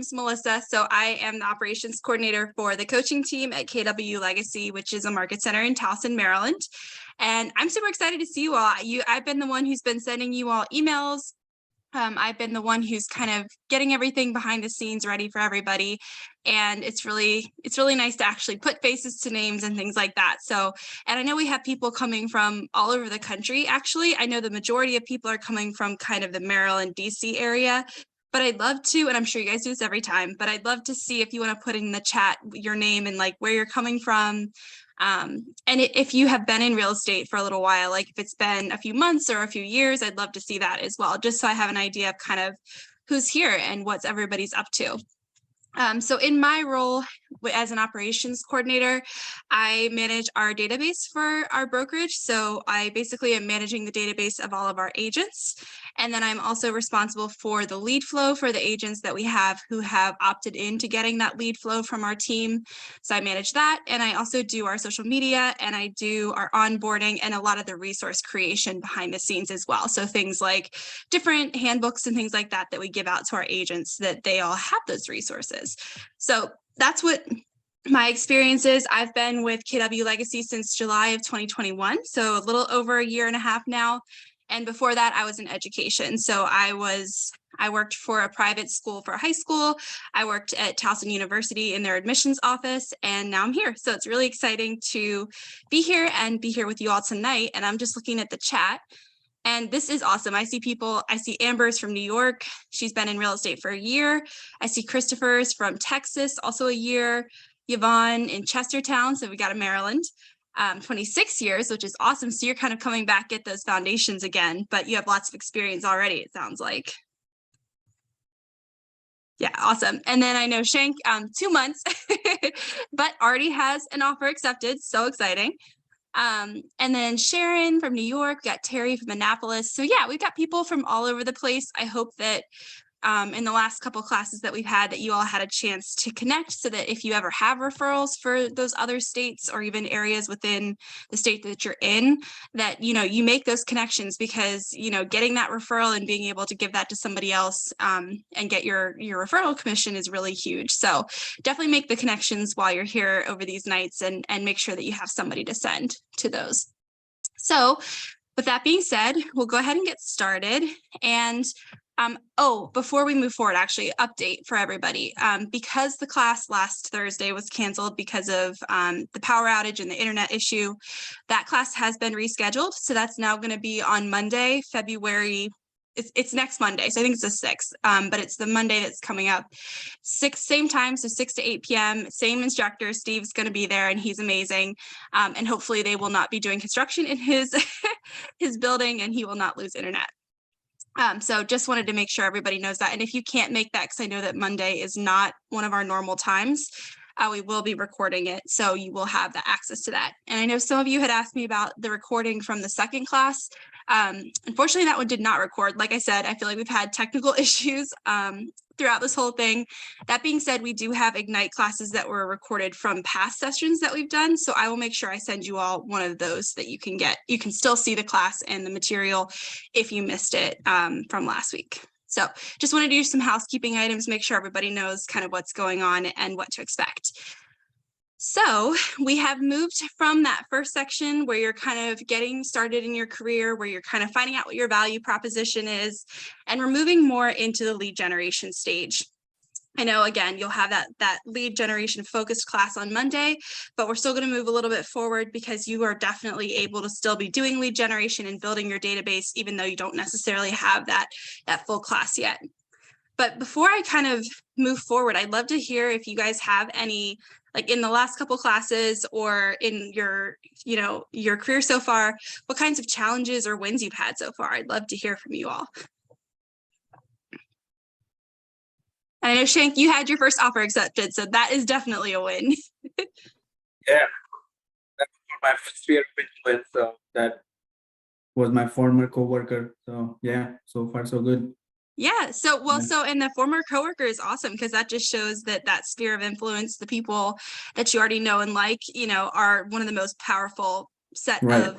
name's Melissa. So I am the operations coordinator for the coaching team at KW Legacy, which is a market center in Towson, Maryland. And I'm super excited to see you all. I've been the one who's been sending you all emails. I've been the one who's kind of getting everything behind the scenes ready for everybody. And it's really nice to actually put faces to names and things like that. So, and I know we have people coming from all over the country. Actually, I know the majority of people are coming from kind of the Maryland, DC area. But I'd love to, and I'm sure you guys do this every time, but I'd love to see if you want to put in the chat your name and like where you're coming from. And if you have been in real estate for a little while, like if it's been a few months or a few years, I'd love to see that as well, just so I have an idea of kind of who's here and what everybody's up to. So in my role as an operations coordinator, I manage our database for our brokerage. So I basically am managing the database of all of our agents. And then I'm also responsible for the lead flow for the agents that we have who have opted into getting that lead flow from our team. So I manage that. And I also do our social media and I do our onboarding and a lot of the resource creation behind the scenes as well. So things like different handbooks and things like that we give out to our agents that they all have those resources. So that's what my experience is. I've been with KW Legacy since July of 2021, so a little over a year and a half now. And before that, I was in education. So I worked for a private school for high school. I worked at Towson University in their admissions office, and now I'm here. So it's really exciting to be here and be here with you all tonight. And I'm just looking at the chat. And this is awesome. I see Amber's from New York. She's been in real estate for a year. I see Christopher's from Texas, also a year. Yvonne in Chestertown, so we got a Maryland. 26 years, which is awesome. So you're kind of coming back at those foundations again, but you have lots of experience already, it sounds like. Yeah, awesome. And then I know Shank, 2 months, but already has an offer accepted. So exciting. And then Sharon from New York, got Terry from Annapolis. So yeah, we've got people from all over the place. I hope that in the last couple classes that we've had, that you all had a chance to connect, so that if you ever have referrals for those other states or even areas within the state that you're in, that, you make those connections, because, getting that referral and being able to give that to somebody else and get your referral commission is really huge. So definitely make the connections while you're here over these nights and make sure that you have somebody to send to those. So with that being said, we'll go ahead and get started. And before we move forward, actually, update for everybody. Because the class last Thursday was canceled because of the power outage and the internet issue, that class has been rescheduled. So that's now going to be on Monday, February. It's next Monday, so I think it's the 6th, but it's the Monday that's coming up. Same time, so 6 to 8 p.m. Same instructor. Steve's going to be there, and he's amazing. And hopefully they will not be doing construction in his his building, and he will not lose internet. So just wanted to make sure everybody knows that. And if you can't make that, because I know that Monday is not one of our normal times, we will be recording it. So you will have the access to that. And I know some of you had asked me about the recording from the second class. Unfortunately, that one did not record. Like I said, I feel like we've had technical issues throughout this whole thing. That being said, we do have Ignite classes that were recorded from past sessions that we've done. So I will make sure I send you all one of those that you can get. You can still see the class and the material if you missed it from last week. So just want to do some housekeeping items, make sure everybody knows kind of what's going on and what to expect. So we have moved from that first section where you're kind of getting started in your career, where you're kind of finding out what your value proposition is, and we're moving more into the lead generation stage. I know, again, you'll have that lead generation focused class on Monday, but we're still going to move a little bit forward, because you are definitely able to still be doing lead generation and building your database, even though you don't necessarily have that full class yet. But before I kind of move forward, I'd love to hear if you guys have any, like in the last couple classes or in your career so far, what kinds of challenges or wins you've had so far. I'd love to hear from you all. I know, Shank, you had your first offer accepted, so that is definitely a win. Yeah, that's my sphere of influence. So that was my former coworker. So yeah, so far so good. Yeah. So, and the former coworker is awesome, because that just shows that sphere of influence, the people that you already know and like, are one of the most powerful set of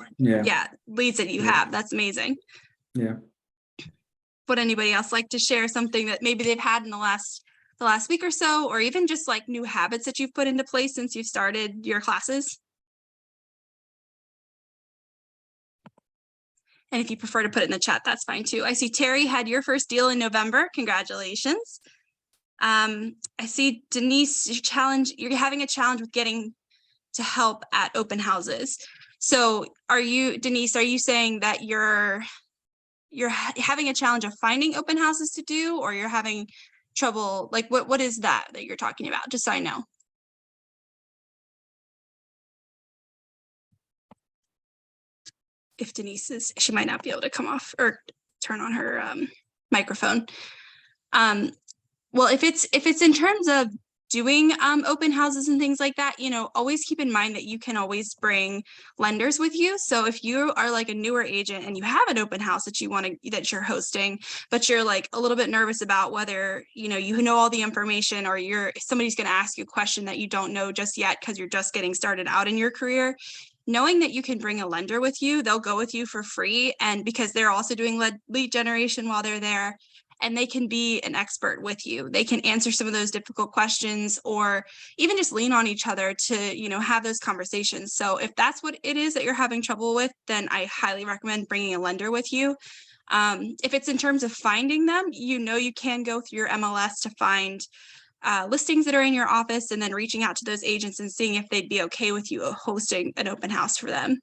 leads that you have. That's amazing. Yeah. Would anybody else like to share something that maybe they've had in the last the last week or so, or even just like new habits that you've put into place since you started your classes? And if you prefer to put it in the chat, that's fine too. I see Terry had your first deal in November. Congratulations. I see Denise, you're having a challenge with getting to help at open houses. So Denise, are you saying that you're having a challenge of finding open houses to do, or you're having trouble? Like what is that you're talking about? Just so I know. If Denise she might not be able to come off or turn on her microphone. Well, if it's in terms of doing open houses and things like that, always keep in mind that you can always bring lenders with you. So if you are like a newer agent and you have an open house that that you're hosting, but you're like a little bit nervous about whether, you know all the information, or somebody's going to ask you a question that you don't know just yet because you're just getting started out in your career, knowing that you can bring a lender with you, they'll go with you for free. And because they're also doing lead generation while they're there, and they can be an expert with you. They can answer some of those difficult questions, or even just lean on each other to, have those conversations. So if that's what it is that you're having trouble with, then I highly recommend bringing a lender with you. If it's in terms of finding them, you can go through your MLS to find listings that are in your office, and then reaching out to those agents and seeing if they'd be okay with you hosting an open house for them.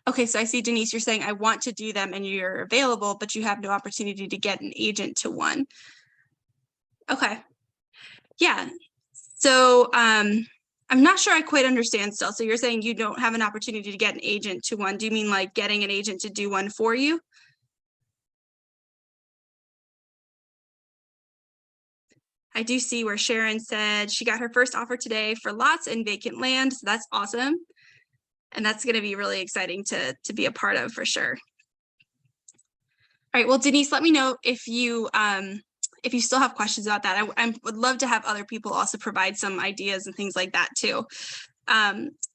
Okay, so I see, Denise, you're saying I want to do them and you're available, but you have no opportunity to get an agent to one. Okay. Yeah. So I'm not sure I quite understand still. So you're saying you don't have an opportunity to get an agent to one. Do you mean like getting an agent to do one for you? I do see where Sharon said she got her first offer today for lots and vacant land. So that's awesome. And that's going to be really exciting to be a part of for sure. All right, well, Denise, let me know if you still have questions about that. I would love to have other people also provide some ideas and things like that too.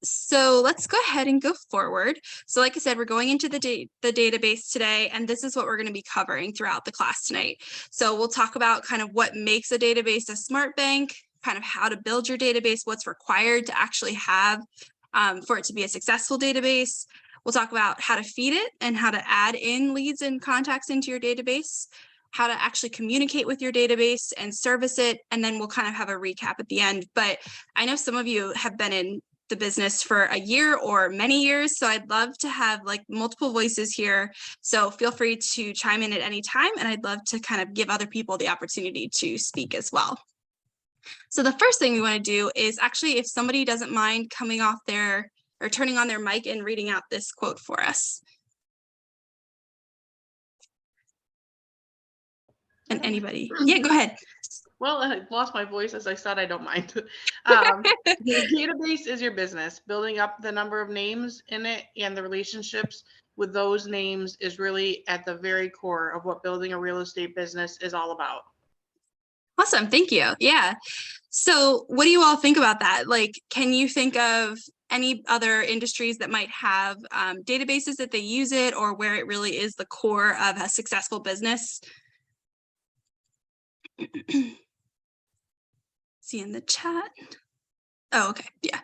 So let's go ahead and go forward. So like I said, we're going into the database today, and this is what we're going to be covering throughout the class tonight. So we'll talk about kind of what makes a database a smart bank, kind of how to build your database, what's required to actually have for it to be a successful database. We'll talk about how to feed it and how to add in leads and contacts into your database, how to actually communicate with your database and service it, and then we'll kind of have a recap at the end. But I know some of you have been in the business for a year or many years, so I'd love to have like multiple voices here. So feel free to chime in at any time, and I'd love to kind of give other people the opportunity to speak as well. So the first thing we want to do is actually, if somebody doesn't mind coming off or turning on their mic and reading out this quote for us. And anybody, yeah, go ahead. Well, I lost my voice as I said, I don't mind. Your database is your business. Building up the number of names in it and the relationships with those names is really at the very core of what building a real estate business is all about. Awesome. Thank you. Yeah. So what do you all think about that? Like, can you think of any other industries that might have databases that they use it, or where it really is the core of a successful business? See in the chat. Oh, okay. Yeah.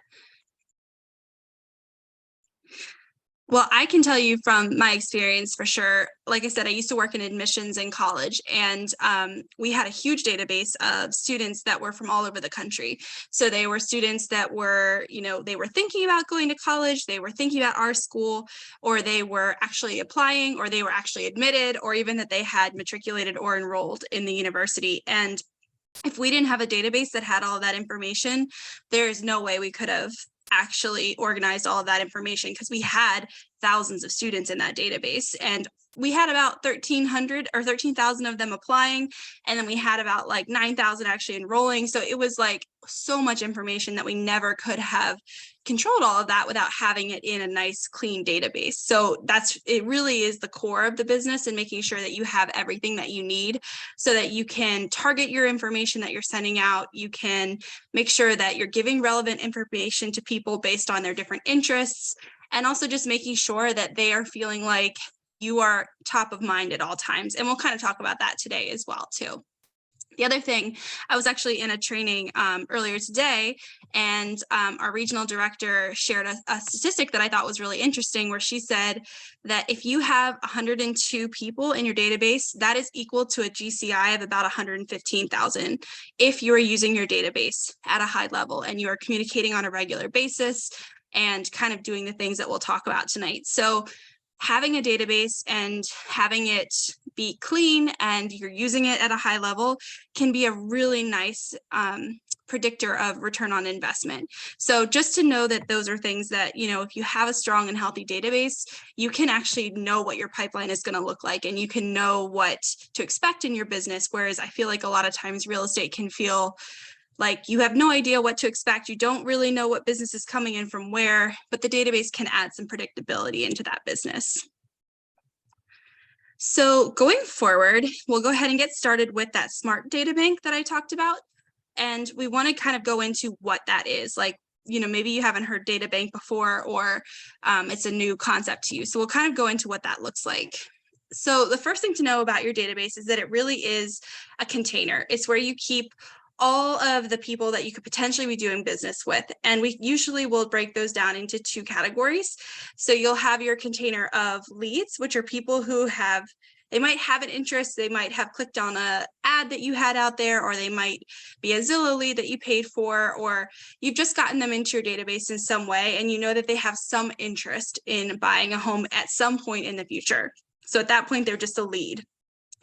Well, I can tell you from my experience for sure. Like I said, I used to work in admissions in college, and we had a huge database of students that were from all over the country. So they were students that were, they were thinking about going to college, they were thinking about our school, or they were actually applying, or they were actually admitted, or even that they had matriculated or enrolled in the university. And if we didn't have a database that had all of that information, there is no way we could have actually organized all of that information, because we had thousands of students in that database, and we had about 1,300 or 13,000 of them applying, and then we had about like 9,000 actually enrolling. So it was like so much information that we never could have controlled all of that without having it in a nice clean database. So it really is the core of the business, and making sure that you have everything that you need so that you can target your information that you're sending out. You can make sure that you're giving relevant information to people based on their different interests, and also just making sure that they are feeling like you are top of mind at all times. And we'll kind of talk about that today as well too. The other thing, I was actually in a training earlier today, and our regional director shared a statistic that I thought was really interesting, where she said that if you have 102 people in your database, that is equal to a GCI of about 115,000 if you are using your database at a high level and you are communicating on a regular basis and kind of doing the things that we'll talk about tonight. So having a database and having it be clean and you're using it at a high level can be a really nice predictor of return on investment. So just to know that those are things that, you know, if you have a strong and healthy database, you can actually know what your pipeline is going to look like, and you can know what to expect in your business. Whereas I feel like a lot of times real estate can feel like you have no idea what to expect. You don't really know what business is coming in from where, but the database can add some predictability into that business. So going forward, we'll go ahead and get started with that smart data bank that I talked about. And we want to kind of go into what that is. Like, you know, maybe you haven't heard data bank before, or it's a new concept to you. So we'll kind of go into what that looks like. So the first thing to know about your database is that it really is a container. It's where you keep all of the people that you could potentially be doing business with. And we usually will break those down into two categories. So you'll have your container of leads, which are people who have, they might have an interest, they might have clicked on a ad that you had out there, or they might be a Zillow lead that you paid for, or you've just gotten them into your database in some way, and you know that they have some interest in buying a home at some point in the future. So at that point, they're just a lead.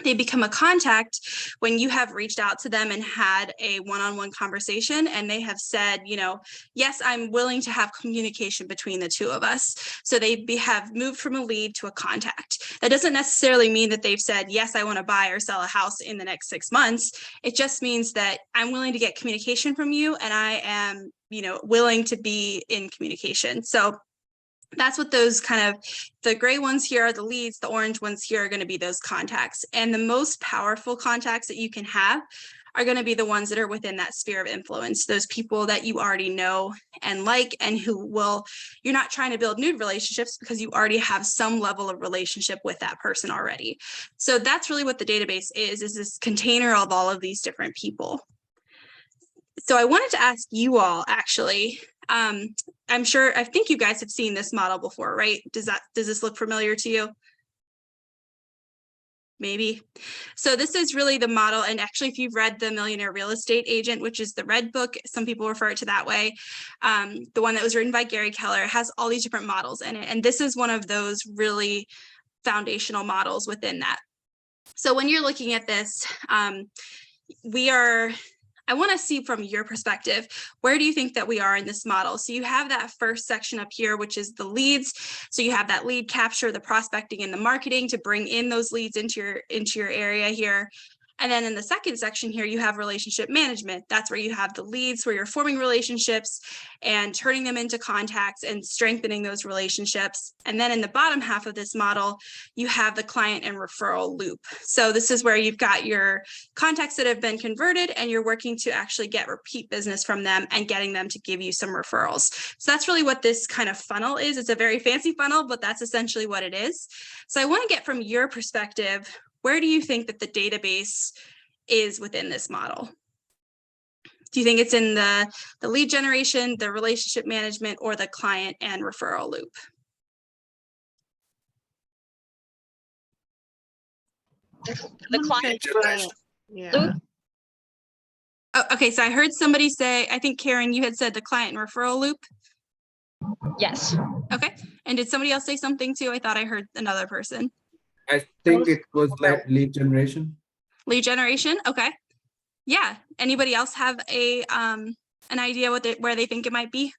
They become a contact when you have reached out to them and had a one-on-one conversation, and they have said, you know, yes, I'm willing to have communication between the two of us. So they have moved from a lead to a contact. That doesn't necessarily mean that they've said, yes, I want to buy or sell a house in the next 6 months. It just means that I'm willing to get communication from you, and I am, you know, willing to be in communication. So that's what those kind of, the gray ones here are the leads, the orange ones here are going to be those contacts. And the most powerful contacts that you can have are going to be the ones that are within that sphere of influence, those people that you already know and like, and who will, you're not trying to build new relationships because you already have some level of relationship with that person already. So that's really what the database is this container of all of these different people. So I wanted to ask you all, actually, I'm sure, I think you guys have seen this model before, right? Does this look familiar to you? Maybe. So this is really the model. And actually, if you've read The Millionaire Real Estate Agent, which is the red book, some people refer it to that way, the one that was written by Gary Keller, has all these different models in it. And this is one of those really foundational models within that. So when you're looking at this, I want to see from your perspective, where do you think that we are in this model? So you have that first section up here, which is the leads. So you have that lead capture, the prospecting and the marketing to bring in those leads into your area here. And then in the second section here, you have relationship management. That's where you have the leads, where you're forming relationships and turning them into contacts and strengthening those relationships. And then in the bottom half of this model, you have the client and referral loop. So this is where you've got your contacts that have been converted, and you're working to actually get repeat business from them and getting them to give you some referrals. So that's really what this kind of funnel is. It's a very fancy funnel, but that's essentially what it is. So I want to get from your perspective, where do you think that the database is within this model? Do you think it's in the lead generation, the relationship management, or the client and referral loop? The client Right. Yeah. loop. Oh, okay, so I heard somebody say, I think Karen, you had said the client and referral loop. Yes. Okay, and did somebody else say something too? I thought I heard another person. I think it was like lead generation. Lead generation, okay. Yeah, anybody else have an idea where they think it might be?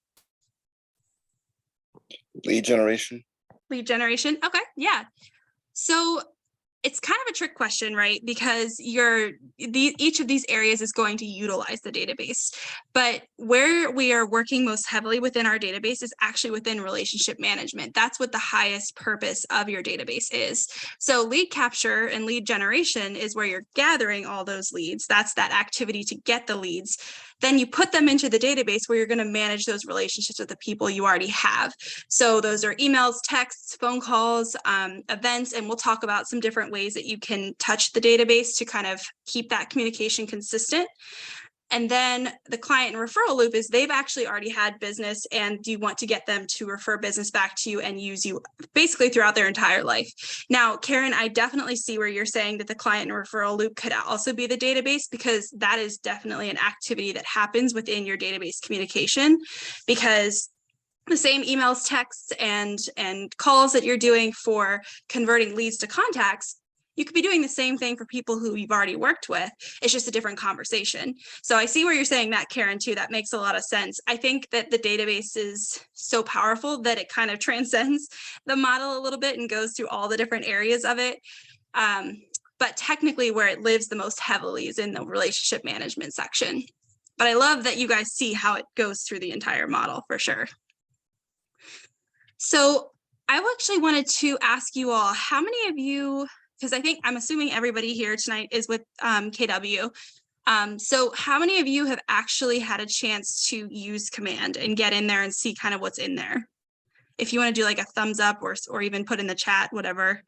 Lead generation. Lead generation, okay, yeah. So it's kind of a trick question, right? Because each of these areas is going to utilize the database. But where we are working most heavily within our database is actually within relationship management. That's what the highest purpose of your database is. So lead capture and lead generation is where you're gathering all those leads. That's that activity to get the leads. Then you put them into the database where you're going to manage those relationships with the people you already have. So those are emails, texts, phone calls, events, and we'll talk about some different ways that you can touch the database to kind of keep that communication consistent. And then the client and referral loop is they've actually already had business and you want to get them to refer business back to you and use you basically throughout their entire life. Now, Karen, I definitely see where you're saying that the client and referral loop could also be the database, because that is definitely an activity that happens within your database communication, because the same emails, texts, and calls that you're doing for converting leads to contacts, you could be doing the same thing for people who you've already worked with. It's just a different conversation. So I see where you're saying that, Karen, too. That makes a lot of sense. I think that the database is so powerful that it kind of transcends the model a little bit and goes through all the different areas of it. But technically where it lives the most heavily is in the relationship management section. But I love that you guys see how it goes through the entire model for sure. So I actually wanted to ask you all, how many of you, because I'm assuming everybody here tonight is with KW. So how many of you have actually had a chance to use Command and get in there and see kind of what's in there? If you want to do like a thumbs up or even put in the chat, whatever.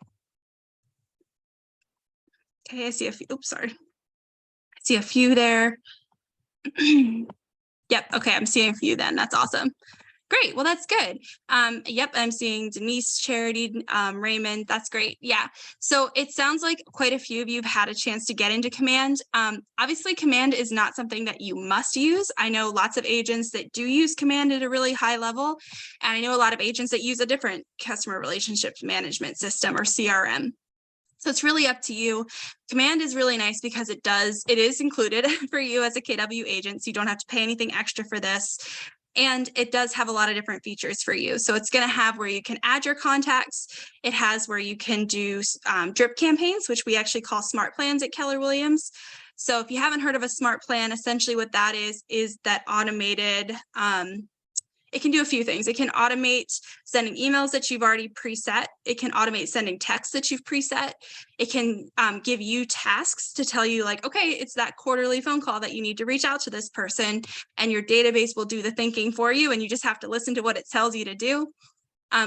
Okay, I see a few. Oops, sorry. I see a few there. Yep. Okay, I'm seeing a few then. That's awesome. Great. Well, that's good. Yep, I'm seeing Denise, Charity, Raymond. That's great. Yeah. So it sounds like quite a few of you have had a chance to get into Command. Obviously, Command is not something that you must use. I know lots of agents that do use Command at a really high level. And I know a lot of agents that use a different customer relationship management system or CRM. So it's really up to you. Command is really nice because it is included for you as a KW agent. So you don't have to pay anything extra for this. And it does have a lot of different features for you. So it's going to have where you can add your contacts. It has where you can do drip campaigns, which we actually call smart plans at Keller Williams. So if you haven't heard of a smart plan, essentially what that is that automated, it can do a few things. It can automate sending emails that you've already preset. It can automate sending texts that you've preset. It can give you tasks to tell you like, okay, it's that quarterly phone call that you need to reach out to this person, and your database will do the thinking for you, and you just have to listen to what it tells you to do.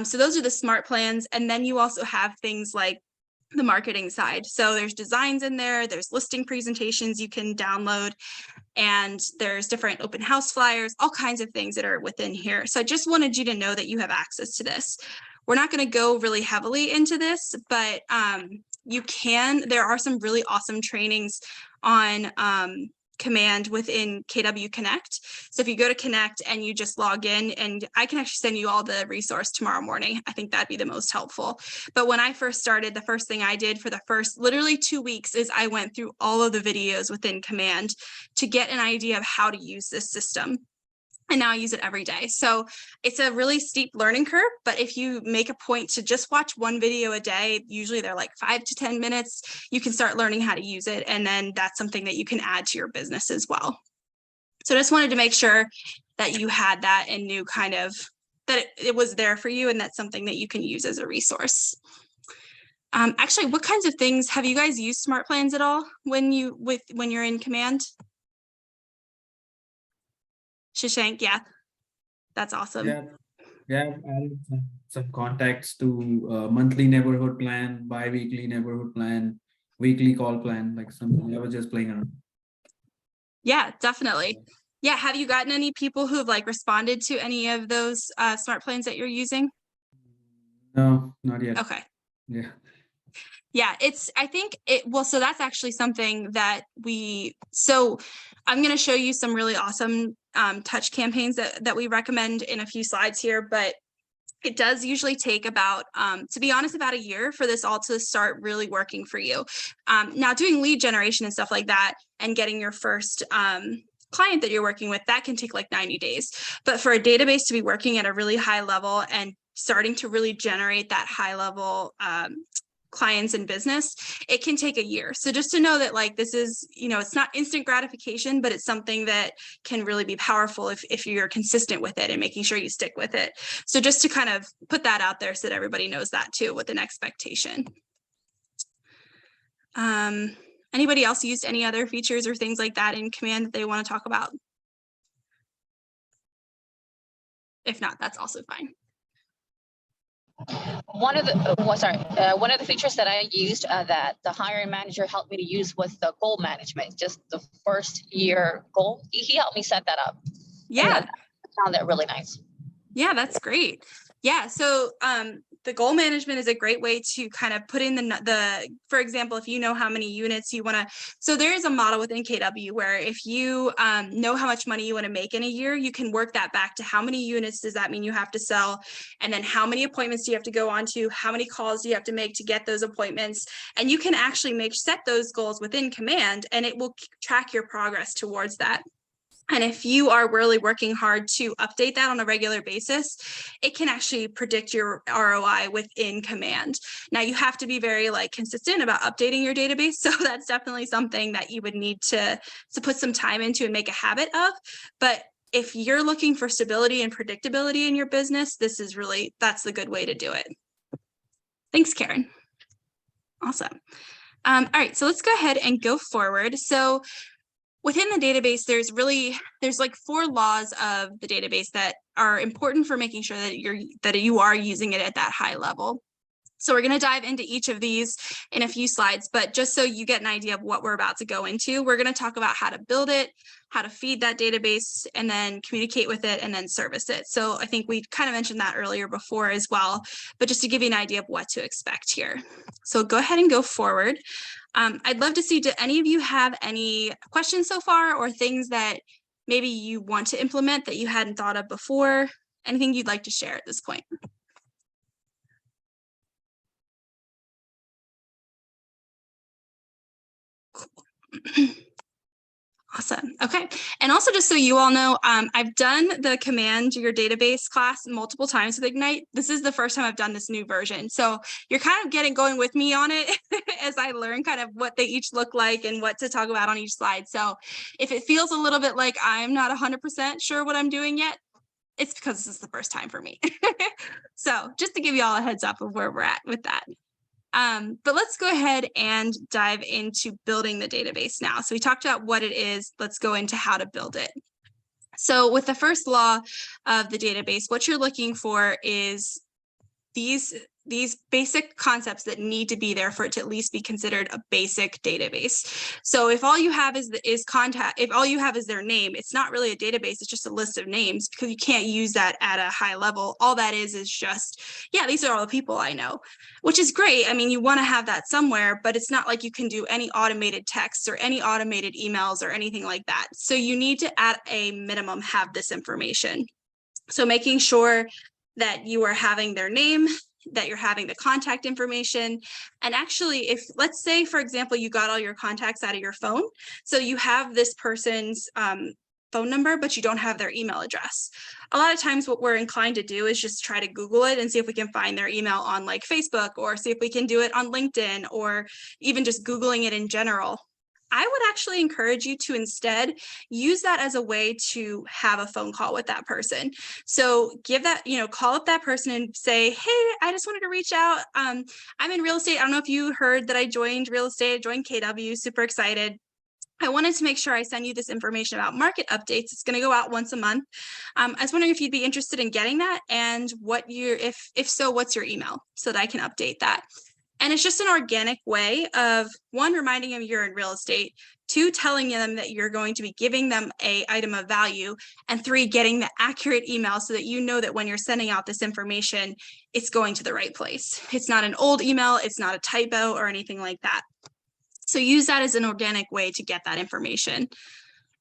So those are the smart plans. And then you also have things like the marketing side. So there's designs in there, there's listing presentations you can download, and there's different open house flyers, all kinds of things that are within here. So I just wanted you to know that you have access to this. We're not going to go really heavily into this, but there are some really awesome trainings on Command within KW Connect. So if you go to Connect and you just log in, and I can actually send you all the resource tomorrow morning. I think that'd be the most helpful. But when I first started, the first thing I did for the first literally 2 weeks is I went through all of the videos within Command to get an idea of how to use this system. And now I use it every day. So it's a really steep learning curve, but if you make a point to just watch one video a day, usually they're like 5 to 10 minutes, you can start learning how to use it. And then that's something that you can add to your business as well. So I just wanted to make sure that you had that and knew kind of that it was there for you, and that's something that you can use as a resource. Actually, what kinds of things have you guys used smart plans at all when you're in Command? Shashank, yeah, that's awesome. Yeah, added some contacts to monthly neighborhood plan, bi-weekly neighborhood plan, weekly call plan, like something. I was just playing around. Yeah, definitely. Yeah, have you gotten any people who have like responded to any of those smart plans that you're using? No, not yet. Okay. Yeah. Yeah, so that's actually something that so I'm going to show you some really awesome touch campaigns that we recommend in a few slides here, but it does usually take about, to be honest, about a year for this all to start really working for you. Now doing lead generation and stuff like that and getting your first client that you're working with, that can take like 90 days. But for a database to be working at a really high level and starting to really generate that high level clients in business, it can take a year. So just to know that like this is, it's not instant gratification, but it's something that can really be powerful if you're consistent with it and making sure you stick with it. So just to kind of put that out there so that everybody knows that too, with an expectation. Anybody else used any other features or things like that in Command that they want to talk about? If not, that's also fine. One of the features that I used that the hiring manager helped me to use was the goal management, just the first year goal. He helped me set that up. Yeah. I found that really nice. Yeah, that's great. Yeah, so the goal management is a great way to kind of put in for example, if you know how many units you want to, so there is a model within KW where if you know how much money you want to make in a year, you can work that back to how many units does that mean you have to sell, and then how many appointments do you have to go on to, how many calls do you have to make to get those appointments, and you can actually set those goals within Command, and it will track your progress towards that. And if you are really working hard to update that on a regular basis, it can actually predict your ROI within Command. Now you have to be very consistent about updating your database. So that's definitely something that you would need to put some time into and make a habit of. But if you're looking for stability and predictability in your business, that's the good way to do it. Thanks, Karen. Awesome. All right, so let's go ahead and go forward. So within the database, there's like 4 laws of the database that are important for making sure that you are using it at that high level. So we're going to dive into each of these in a few slides, but just so you get an idea of what we're about to go into, we're going to talk about how to build it, how to feed that database, and then communicate with it, and then service it. So I think we kind of mentioned that earlier before as well, but just to give you an idea of what to expect here. So go ahead and go forward. I'd love to see, do any of you have any questions so far, or things that maybe you want to implement that you hadn't thought of before? Anything you'd like to share at this point? Cool. Awesome. Okay. And also, just so you all know, I've done the Command Your Database class multiple times with Ignite. This is the first time I've done this new version. So you're kind of going with me on it as I learn kind of what they each look like and what to talk about on each slide. So if it feels a little bit like I'm not 100% sure what I'm doing yet, it's because this is the first time for me. So just to give you all a heads up of where we're at with that. But let's go ahead and dive into building the database now. So we talked about what it is. Let's go into how to build it. So with the first law of the database, what you're looking for is these basic concepts that need to be there for it to at least be considered a basic database. So if all you have if all you have is their name, it's not really a database, it's just a list of names, because you can't use that at a high level. All that is just, yeah, these are all the people I know, which is great. I mean, you want to have that somewhere, but it's not like you can do any automated texts or any automated emails or anything like that. So you need to, at a minimum, have this information. So making sure that you are having their name, that you're having the contact information. And actually, if, let's say, for example, you got all your contacts out of your phone, so you have this person's phone number, but you don't have their email address. A lot of times what we're inclined to do is just try to Google it and see if we can find their email on Facebook, or see if we can do it on LinkedIn, or even just Googling it in general. I would actually encourage you to instead use that as a way to have a phone call with that person. So call up that person and say, hey, I just wanted to reach out. I'm in real estate. I don't know if you heard that I joined real estate, I joined KW, super excited. I wanted to make sure I send you this information about market updates. It's going to go out once a month. I was wondering if you'd be interested in getting that, and if so, what's your email, so that I can update that. And it's just an organic way of, 1, reminding them you're in real estate, 2, telling them that you're going to be giving them an item of value, and 3, getting the accurate email so that you know that when you're sending out this information, it's going to the right place. It's not an old email, it's not a typo or anything like that. So use that as an organic way to get that information.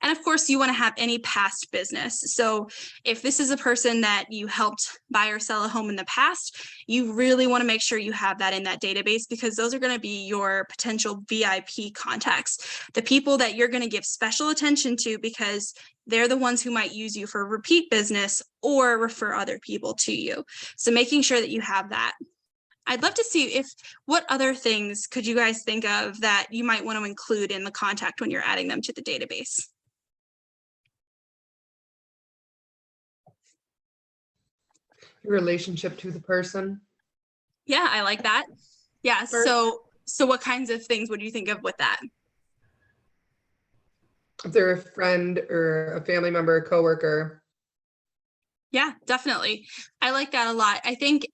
And of course, you want to have any past business. So if this is a person that you helped buy or sell a home in the past, you really want to make sure you have that in that database, because those are going to be your potential VIP contacts, the people that you're going to give special attention to, because they're the ones who might use you for repeat business or refer other people to you. So making sure that you have that. I'd love to see what other things could you guys think of that you might want to include in the contact when you're adding them to the database? Relationship to the person. Yeah, I like that. Yeah. So what kinds of things would you think of with that? If they're a friend or a family member, a coworker. Yeah, definitely. I like that a lot. I think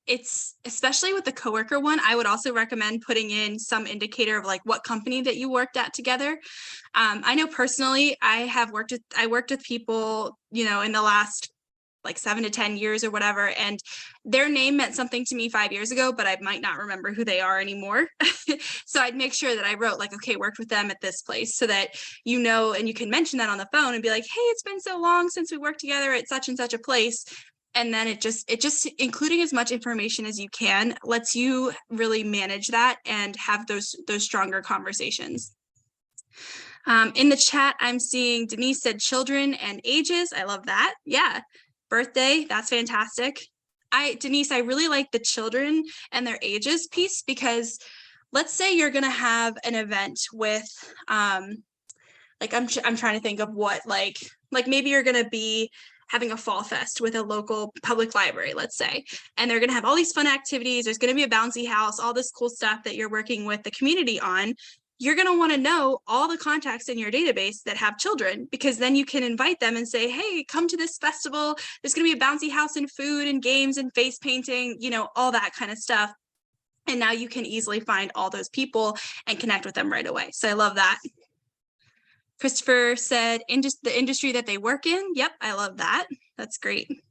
it's especially with the coworker one, I would also recommend putting in some indicator of like what company that you worked at together. I know personally, I worked with people, in the last like 7 to 10 years or whatever, and their name meant something to me 5 years ago, but I might not remember who they are anymore. So I'd make sure that I wrote like, okay, worked with them at this place, so that and you can mention that on the phone and be like, hey, it's been so long since we worked together at such and such a place. And then it just including as much information as you can lets you really manage that and have those stronger conversations. In the chat, I'm seeing Denise said children and ages. I love that. Yeah. Birthday, that's fantastic. Denise, I really like the children and their ages piece, because let's say you're going to have an event with, like, I'm trying to think of what, like maybe you're going to be having a fall fest with a local public library, let's say, and they're going to have all these fun activities. There's going to be a bouncy house, all this cool stuff that you're working with the community on. You're going to want to know all the contacts in your database that have children, because then you can invite them and say, hey, come to this festival. There's going to be a bouncy house and food and games and face painting, all that kind of stuff. And now you can easily find all those people and connect with them right away. So I love that. Christopher said, the industry that they work in. Yep, I love that. That's great.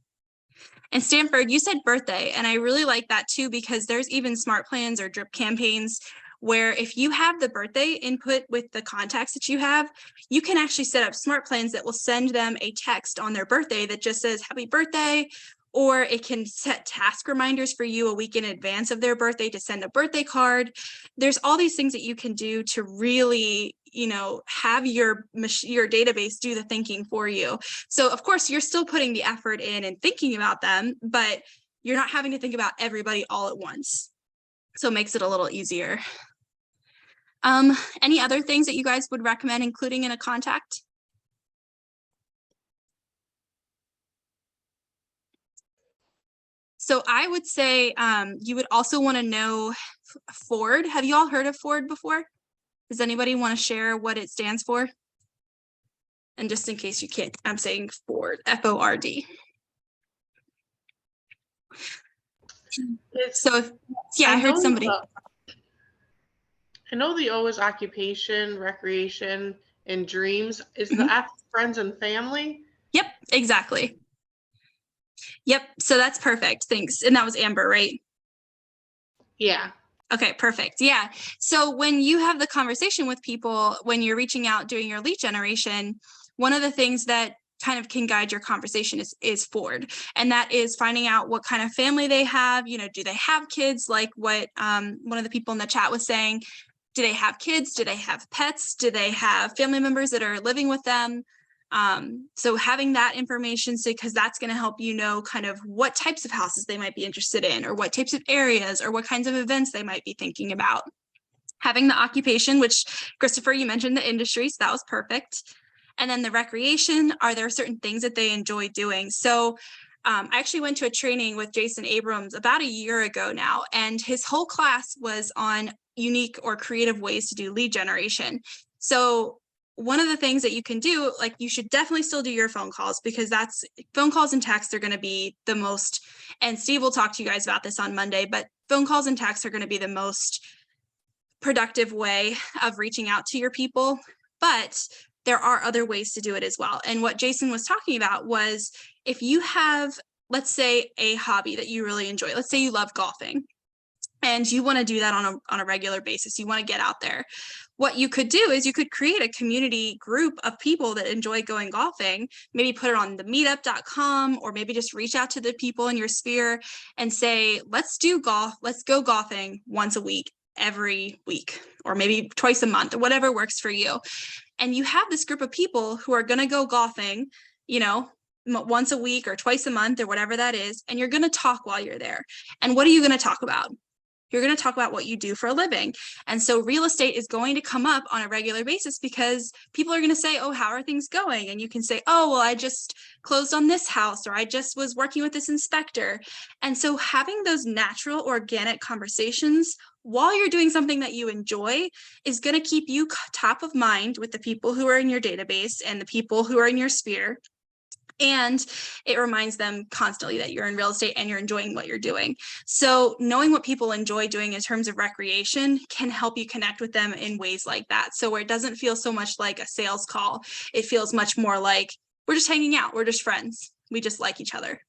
And Stanford, you said birthday, and I really like that too, because there's even smart plans or drip campaigns where if you have the birthday input with the contacts that you have, you can actually set up smart plans that will send them a text on their birthday that just says happy birthday, or it can set task reminders for you a week in advance of their birthday to send a birthday card. There's all these things that you can do to really, have your database do the thinking for you. So of course you're still putting the effort in and thinking about them, but you're not having to think about everybody all at once. So it makes it a little easier. Any other things that you guys would recommend including in a contact? So I would say you would also want to know Ford. Have you all heard of Ford before? Does anybody want to share what it stands for? And just in case you can't, I'm saying Ford, F-O-R-D. So yeah, I heard somebody. I know the O is occupation, recreation, and dreams. Is the F friends and family? Yep, exactly. Yep, so that's perfect. Thanks. And that was Amber, right? Yeah. Okay, perfect. Yeah. So when you have the conversation with people, when you're reaching out, doing your lead generation, one of the things that kind of can guide your conversation is Ford. And that is finding out what kind of family they have. Do they have kids? Like what one of the people in the chat was saying, do they have kids? Do they have pets? Do they have family members that are living with them? So having that information, because that's going to help kind of what types of houses they might be interested in, or what types of areas, or what kinds of events they might be thinking about. Having the occupation, which Christopher, you mentioned the industry, so that was perfect. And then the recreation, are there certain things that they enjoy doing? So I actually went to a training with Jason Abrams about a year ago now, and his whole class was on unique or creative ways to do lead generation. So one of the things that you can do, like you should definitely still do your phone calls, because phone calls and texts are going to be the most, and Steve will talk to you guys about this on Monday, but phone calls and texts are going to be the most productive way of reaching out to your people. But there are other ways to do it as well. And what Jason was talking about was, if you have, let's say, a hobby that you really enjoy, let's say you love golfing, and you want to do that on a regular basis, you want to get out there. What you could do is you could create a community group of people that enjoy going golfing, maybe put it on the meetup.com, or maybe just reach out to the people in your sphere and say, let's do golf, let's go golfing once a week, every week, or maybe twice a month, or whatever works for you. And you have this group of people who are going to go golfing, once a week or twice a month or whatever that is, and you're going to talk while you're there. And what are you going to talk about? You're going to talk about what you do for a living. And so real estate is going to come up on a regular basis because people are going to say, oh, how are things going? And you can say, oh, well, I just closed on this house, or I just was working with this inspector. And so having those natural, organic conversations while you're doing something that you enjoy is going to keep you top of mind with the people who are in your database and the people who are in your sphere. And it reminds them constantly that you're in real estate and you're enjoying what you're doing. So knowing what people enjoy doing in terms of recreation can help you connect with them in ways like that. So where it doesn't feel so much like a sales call, it feels much more like we're just hanging out. We're just friends. We just like each other.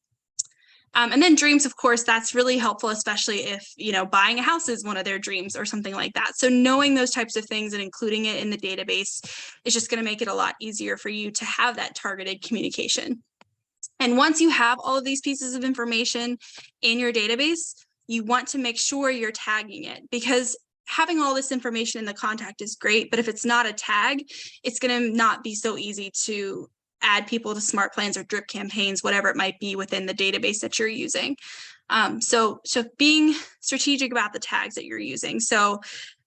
And then dreams, of course, that's really helpful, especially if, buying a house is one of their dreams or something like that. So knowing those types of things and including it in the database is just going to make it a lot easier for you to have that targeted communication. And once you have all of these pieces of information in your database, you want to make sure you're tagging it, because having all this information in the contact is great, but if it's not a tag, it's going to not be so easy to add people to smart plans or drip campaigns, whatever it might be within the database that you're using. So being strategic about the tags that you're using. So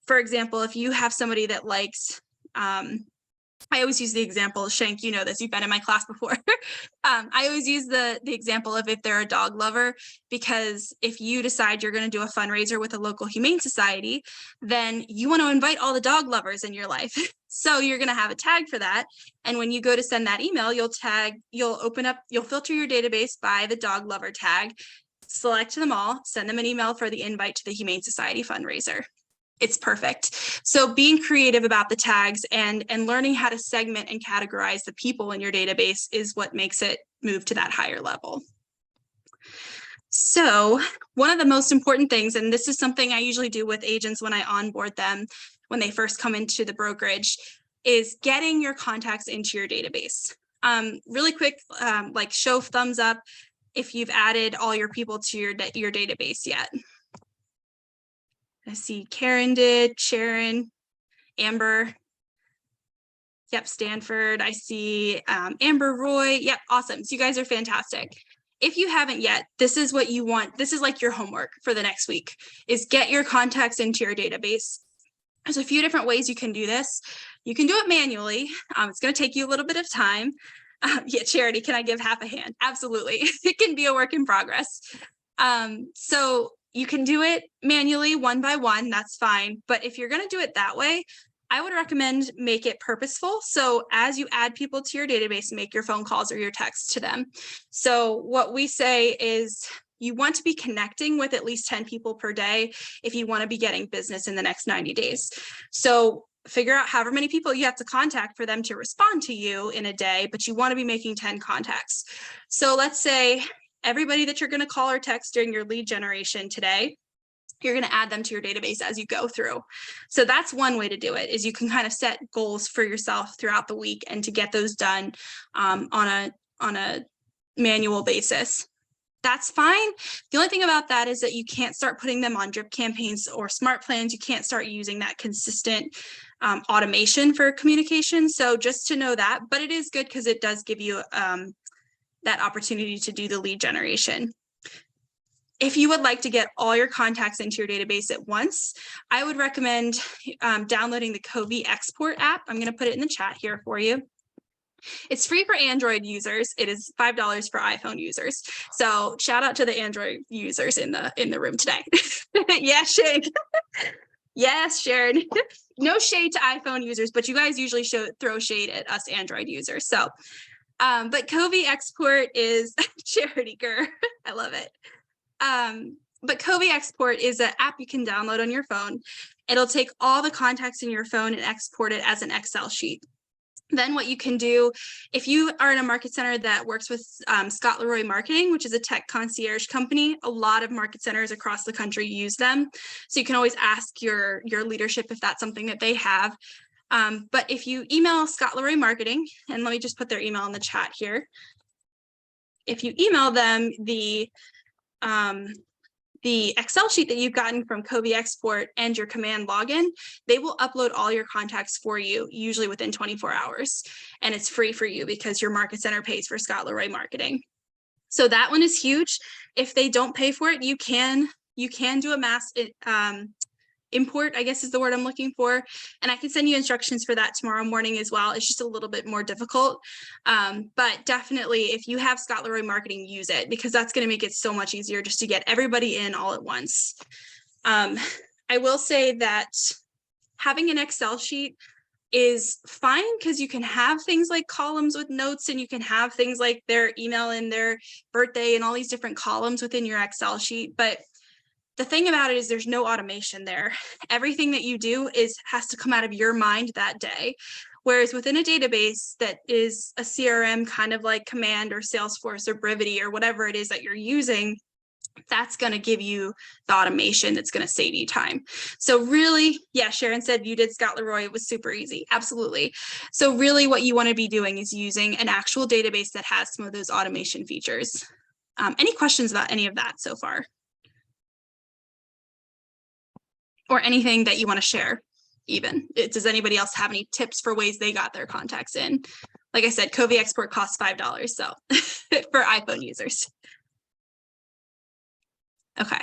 for example, if you have somebody that likes, I always use the example, Shank, you know this, you've been in my class before. I always use the example of if they're a dog lover, because if you decide you're going to do a fundraiser with a local humane society, then you want to invite all the dog lovers in your life. So you're going to have a tag for that. And when you go to send that email, you'll filter your database by the dog lover tag, select them all, send them an email for the invite to the Humane Society fundraiser. It's perfect. So being creative about the tags and learning how to segment and categorize the people in your database is what makes it move to that higher level. So one of the most important things, and this is something I usually do with agents when I onboard them, when they first come into the brokerage, is getting your contacts into your database. Really quick, like show thumbs up if you've added all your people to your database yet. I see Karen did, Sharon, Amber. Yep, Stanford. I see Amber Roy. Yep, awesome. So you guys are fantastic. If you haven't yet, this is what you want. This is like your homework for the next week, is get your contacts into your database. There's a few different ways you can do this. You can do it manually. It's going to take you a little bit of time. Yeah, Charity, can I give half a hand? Absolutely. It can be a work in progress. So you can do it manually, one by one, that's fine. But if you're going to do it that way, I would recommend make it purposeful. So as you add people to your database, make your phone calls or your texts to them. So what we say is you want to be connecting with at least 10 people per day if you want to be getting business in the next 90 days. So figure out however many people you have to contact for them to respond to you in a day, but you want to be making 10 contacts. So let's say everybody that you're going to call or text during your lead generation today, you're going to add them to your database as you go through. So that's one way to do it, is you can kind of set goals for yourself throughout the week and to get those done on a manual basis. That's fine. The only thing about that is that you can't start putting them on drip campaigns or smart plans. You can't start using that consistent automation for communication. So just to know that, but it is good because it does give you that opportunity to do the lead generation. If you would like to get all your contacts into your database at once, I would recommend downloading the Covey Export app. I'm going to put it in the chat here for you. It's free for Android users. It is $5 for iPhone users. So shout out to the Android users in the room today. Yes, Shane. Yes, Sharon. No shade to iPhone users, but you guys usually throw shade at us Android users. So, but Covey Export is Charity Gurr. I love it. But Covey Export is an app you can download on your phone. It'll take all the contacts in your phone and export it as an Excel sheet. Then what you can do, if you are in a market center that works with Scott Leroy Marketing, which is a tech concierge company, a lot of market centers across the country use them. So you can always ask your leadership if that's something that they have. But if you email Scott Leroy Marketing, and let me just put their email in the chat here. If you email them the the Excel sheet that you've gotten from Covey Export and your command login, they will upload all your contacts for you, usually within 24 hours. And it's free for you because your market center pays for Scott Leroy marketing. So that one is huge. If they don't pay for it, you can do a mass import, I guess is the word I'm looking for. And I can send you instructions for that tomorrow morning as well. It's just a little bit more difficult. But definitely if you have Scott Leroy marketing, use it, because that's going to make it so much easier just to get everybody in all at once. I will say that having an Excel sheet is fine because you can have things like columns with notes, and you can have things like their email and their birthday and all these different columns within your Excel sheet. But the thing about it is there's no automation there. Everything that you do has to come out of your mind that day. Whereas within a database that is a CRM, kind of like Command or Salesforce or Brivity or whatever it is that you're using, that's going to give you the automation that's going to save you time. So really, yeah, Sharon said you did Scott Leroy. It was super easy. Absolutely. So really what you want to be doing is using an actual database that has some of those automation features. Any questions about any of that so far? Or anything that you want to share even? Does anybody else have any tips for ways they got their contacts in? Like I said, Covey Export costs $5, so for iPhone users. Okay.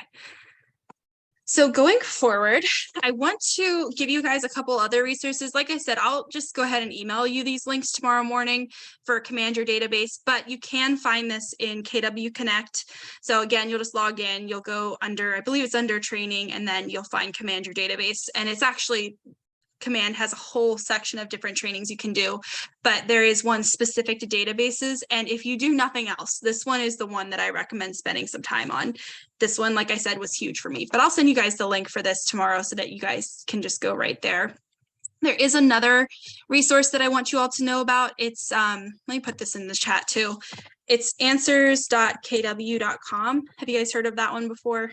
So going forward, I want to give you guys a couple other resources. Like I said, I'll just go ahead and email you these links tomorrow morning for Command Your Database, but you can find this in KW Connect. So again, you'll just log in, you'll go under, I believe it's under training, and then you'll find Command Your Database. And it's actually, Command has a whole section of different trainings you can do, but there is one specific to databases. And if you do nothing else, this one is the one that I recommend spending some time on. This one, like I said, was huge for me, but I'll send you guys the link for this tomorrow so that you guys can just go right there. There is another resource that I want you all to know about. It's, let me put this in the chat too. It's answers.kw.com. Have you guys heard of that one before?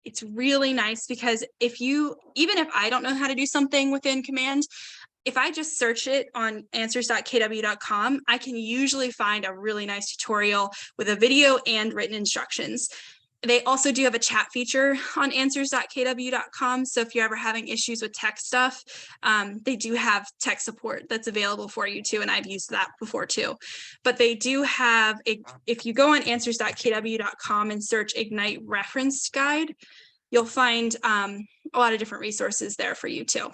It's really nice because even if I don't know how to do something within Command, if I just search it on answers.kw.com, I can usually find a really nice tutorial with a video and written instructions. They also do have a chat feature on answers.kw.com. So if you're ever having issues with tech stuff, they do have tech support that's available for you too. And I've used that before too. But they do have, if you go on answers.kw.com and search Ignite Reference Guide, you'll find a lot of different resources there for you too.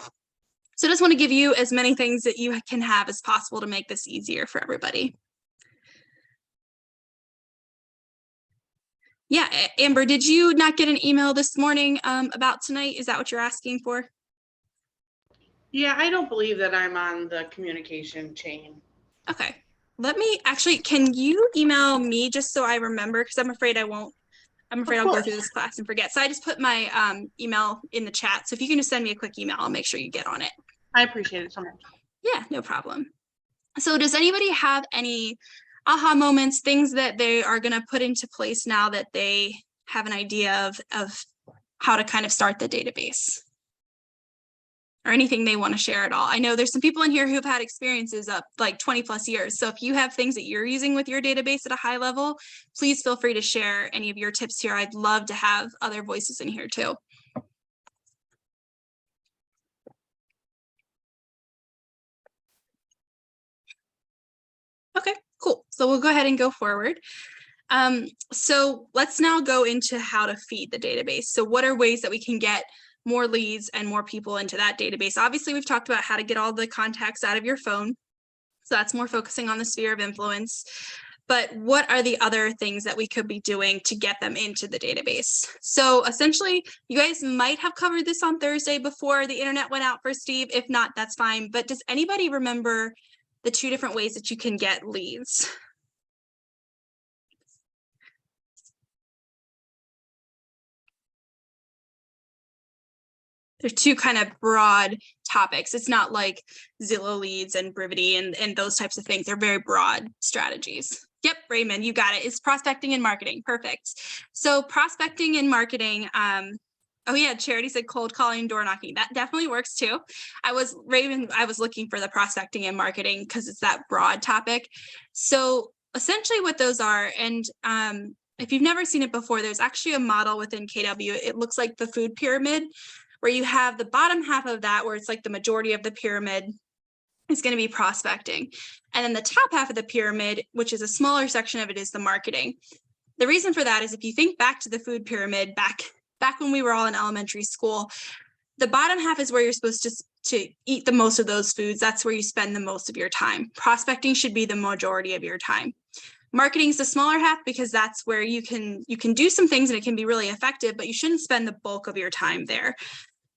So I just want to give you as many things that you can have as possible to make this easier for everybody. Yeah, Amber, did you not get an email this morning about tonight? Is that what you're asking for? Yeah, I don't believe that I'm on the communication chain. Okay, let me actually, can you email me just so I remember? Because I'm afraid I won't. I'm afraid I'll go through this class and forget. So I just put my email in the chat. So if you can just send me a quick email, I'll make sure you get on it. I appreciate it so much. Yeah, no problem. So does anybody have any aha moments, things that they are going to put into place now that they have an idea of how to kind of start the database? Or anything they want to share at all? I know there's some people in here who've had experiences of like 20 plus years. So if you have things that you're using with your database at a high level, please feel free to share any of your tips here. I'd love to have other voices in here too. Okay, cool. So we'll go ahead and go forward. So let's now go into how to feed the database. So what are ways that we can get more leads and more people into that database? Obviously, we've talked about how to get all the contacts out of your phone. So that's more focusing on the sphere of influence. But what are the other things that we could be doing to get them into the database? So essentially, you guys might have covered this on Thursday before the internet went out for Steve. If not, that's fine. But does anybody remember the two different ways that you can get leads? They're two kind of broad topics. It's not like Zillow leads and Brivity and those types of things. They're very broad strategies. Yep, Raymond, you got it. It's prospecting and marketing. Perfect. So prospecting and marketing. Oh yeah, Charity said cold calling, door knocking. That definitely works too. I was looking for the prospecting and marketing because it's that broad topic. So essentially what those are, and if you've never seen it before, there's actually a model within KW. It looks like the food pyramid, where you have the bottom half of that, where it's like the majority of the pyramid is going to be prospecting. And then the top half of the pyramid, which is a smaller section of it, is the marketing. The reason for that is if you think back to the food pyramid, back when we were all in elementary school, the bottom half is where you're supposed to eat the most of those foods. That's where you spend the most of your time. Prospecting should be the majority of your time. Marketing is the smaller half because that's where you can do some things and it can be really effective, but you shouldn't spend the bulk of your time there.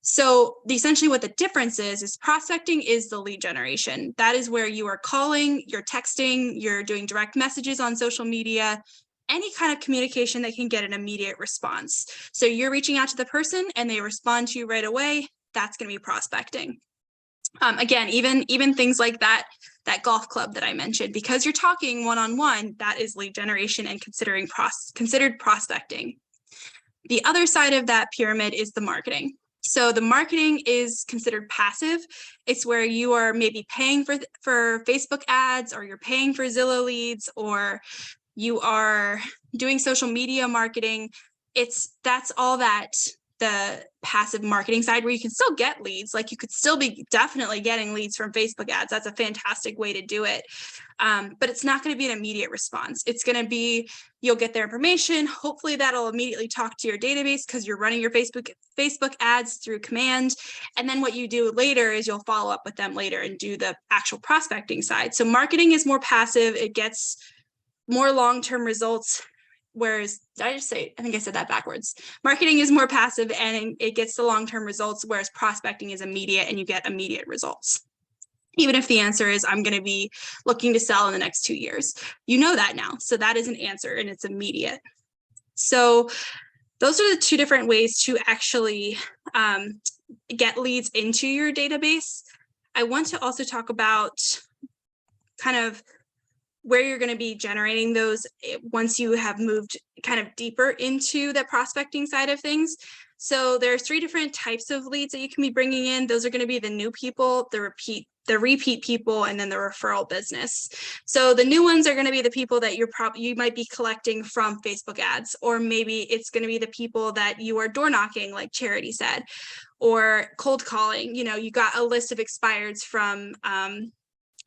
So essentially what the difference is prospecting is the lead generation. That is where you are calling, you're texting, you're doing direct messages on social media, any kind of communication that can get an immediate response. So you're reaching out to the person and they respond to you right away. That's going to be prospecting. Again, even things like that golf club that I mentioned, because you're talking one-on-one, that is lead generation and considered prospecting. The other side of that pyramid is the marketing. So the marketing is considered passive. It's where you are maybe paying for Facebook ads, or you're paying for Zillow leads, or you are doing social media marketing. That's all that the passive marketing side, where you can still get leads. Like you could still be definitely getting leads from Facebook ads. That's a fantastic way to do it. But it's not going to be an immediate response. It's going to be, you'll get their information. Hopefully that'll immediately talk to your database because you're running your Facebook ads through command. And then what you do later is you'll follow up with them later and do the actual prospecting side. So marketing is more passive. It gets more long-term results. Whereas, I think I said that backwards. Marketing is more passive and it gets the long-term results, whereas prospecting is immediate and you get immediate results. Even if the answer is, I'm going to be looking to sell in the next 2 years. You know that now. So that is an answer and it's immediate. So those are the two different ways to actually get leads into your database. I want to also talk about kind of where you're going to be generating those once you have moved kind of deeper into the prospecting side of things. So there are 3 different types of leads that you can be bringing in. Those are going to be the new people, the repeat people, and then the referral business. So the new ones are going to be the people that you might be collecting from Facebook ads, or maybe it's going to be the people that you are door knocking, like Charity said, or cold calling. You know, you got a list of expireds from an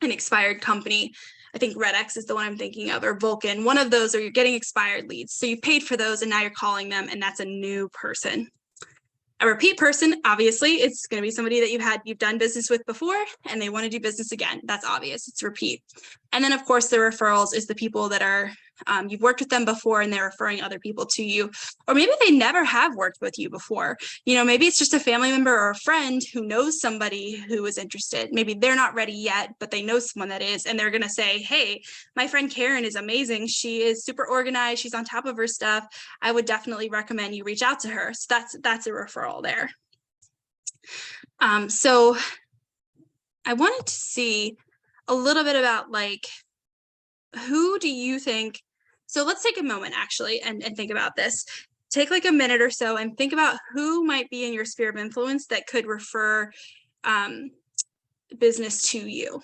expired company. I think RedX is the one I'm thinking of, or Vulcan. One of those, or you're getting expired leads. So you paid for those and now you're calling them, and that's a new person. A repeat person, obviously, it's going to be somebody that you've done business with before and they want to do business again. That's obvious. It's repeat. And then, of course, the referrals is the people that are you've worked with them before and they're referring other people to you, or maybe they never have worked with you before. You know, maybe it's just a family member or a friend who knows somebody who is interested. Maybe they're not ready yet, but they know someone that is, and they're going to say, hey, my friend Karen is amazing. She is super organized. She's on top of her stuff. I would definitely recommend you reach out to her. So that's a referral there. So I wanted to see a little bit about, like, who do you think? So let's take a moment actually and think about this. Take like a minute or so and think about who might be in your sphere of influence that could refer business to you.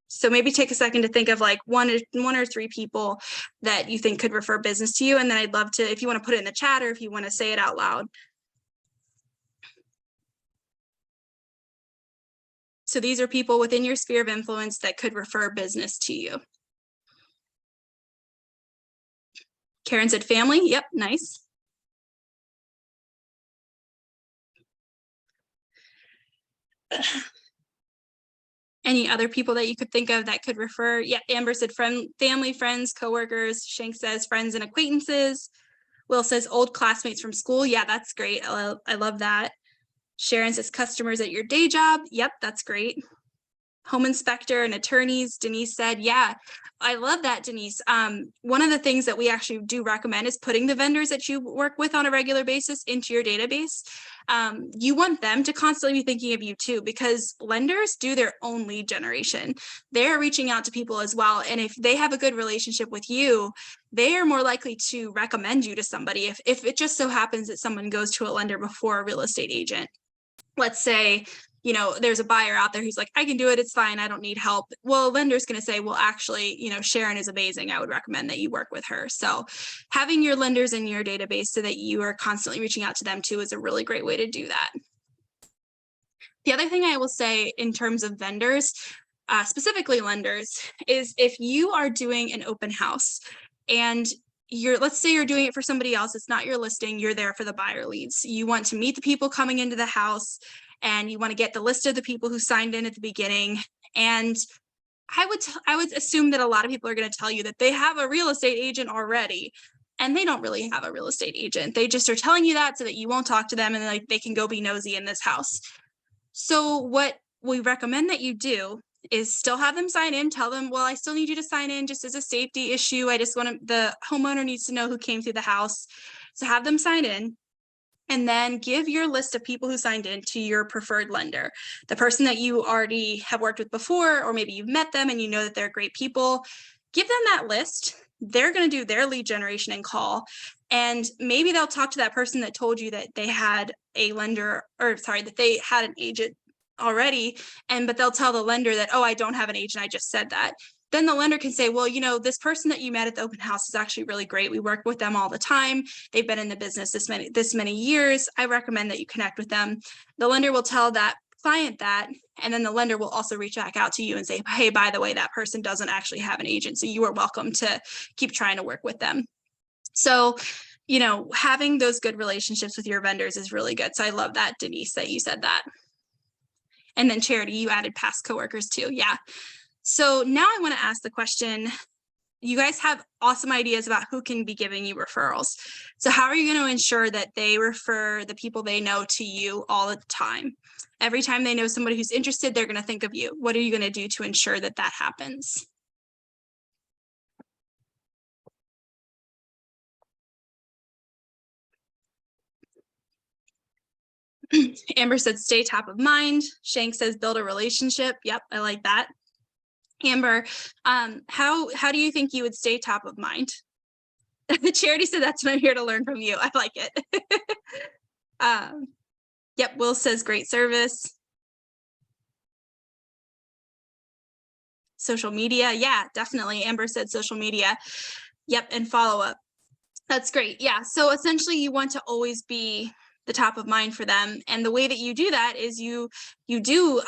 So maybe take a second to think of like one or 3 people that you think could refer business to you. And then I'd love to, if you want to put it in the chat or if you want to say it out loud. So these are people within your sphere of influence that could refer business to you. Karen said family. Yep, nice. Any other people that you could think of that could refer? Yeah, Amber said family, friends, coworkers. Shank says friends and acquaintances. Will says old classmates from school. Yeah, that's great. I love that. Sharon says customers at your day job. Yep, that's great. Home inspector and attorneys. Denise said, yeah, I love that, Denise. One of the things that we actually do recommend is putting the vendors that you work with on a regular basis into your database. You want them to constantly be thinking of you too, because lenders do their own lead generation. They're reaching out to people as well. And if they have a good relationship with you, they are more likely to recommend you to somebody. If it just so happens that someone goes to a lender before a real estate agent. Let's say you know, there's a buyer out there who's like, I can do it, it's fine, I don't need help. Well, a lender's going to say, well, actually, you know, Sharon is amazing, I would recommend that you work with her. So having your lenders in your database so that you are constantly reaching out to them too is a really great way to do that. The other thing I will say in terms of vendors, specifically lenders, is if you are doing an open house and let's say you're doing it for somebody else, it's not your listing, you're there for the buyer leads. You want to meet the people coming into the house and you want to get the list of the people who signed in at the beginning. And I would assume that a lot of people are going to tell you that they have a real estate agent already, and they don't really have a real estate agent. They just are telling you that so that you won't talk to them and like they can go be nosy in this house. So what we recommend that you do is still have them sign in, tell them, well, I still need you to sign in just as a safety issue. I just want the homeowner needs to know who came through the house. So have them sign in and then give your list of people who signed in to your preferred lender, the person that you already have worked with before, or maybe you've met them and you know that they're great people. Give them that list. They're going to do their lead generation and call. And maybe they'll talk to that person that told you that they had a lender, or sorry, that they had an agent already, but they'll tell the lender that, oh, I don't have an agent, I just said that. Then the lender can say, well, you know, this person that you met at the open house is actually really great. We work with them all the time. They've been in the business this many years. I recommend that you connect with them. The lender will tell that client that, and then the lender will also reach back out to you and say, hey, by the way, that person doesn't actually have an agent, so you are welcome to keep trying to work with them. So, you know, having those good relationships with your vendors is really good. So I love that, Denise, that you said that. And then Charity, you added past coworkers too. Yeah. So now I want to ask the question, you guys have awesome ideas about who can be giving you referrals. So how are you going to ensure that they refer the people they know to you all the time? Every time they know somebody who's interested, they're going to think of you. What are you going to do to ensure that that happens? Amber said, stay top of mind. Shank says, build a relationship. Yep, I like that. Amber, how do you think you would stay top of mind? Charity said, that's what I'm here to learn from you. I like it. Yep, Will says, great service. Social media, yeah, definitely. Amber said social media. Yep, and follow up. That's great. Yeah, so essentially you want to always be the top of mind for them. And the way that you do that is you do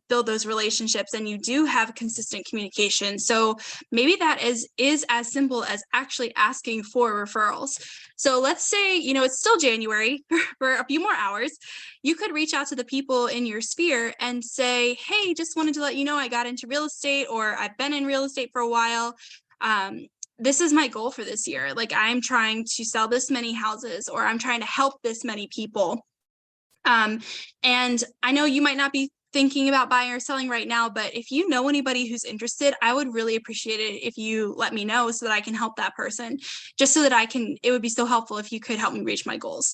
build those relationships and you do have consistent communication. So maybe that is as simple as actually asking for referrals. So let's say, you know, it's still January for a few more hours. You could reach out to the people in your sphere and say, hey, just wanted to let you know I got into real estate, or I've been in real estate for a while. This is my goal for this year. Like, I'm trying to sell this many houses, or I'm trying to help this many people. And I know you might not be thinking about buying or selling right now, but if you know anybody who's interested, I would really appreciate it if you let me know so that I can help that person, just so that it would be so helpful if you could help me reach my goals.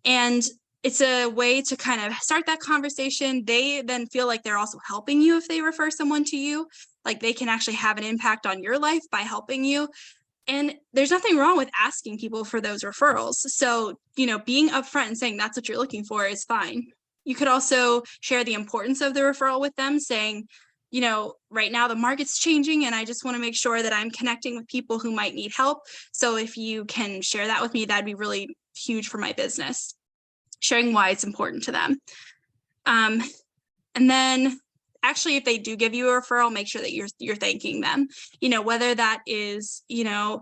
And it's a way to kind of start that conversation. They then feel like they're also helping you if they refer someone to you. Like, they can actually have an impact on your life by helping you. And there's nothing wrong with asking people for those referrals. So, you know, being upfront and saying that's what you're looking for is fine. You could also share the importance of the referral with them, saying, you know, right now the market's changing and I just want to make sure that I'm connecting with people who might need help. So if you can share that with me, that'd be really huge for my business. Sharing why it's important to them. And then actually, if they do give you a referral, make sure that you're thanking them, you know, whether that is, you know,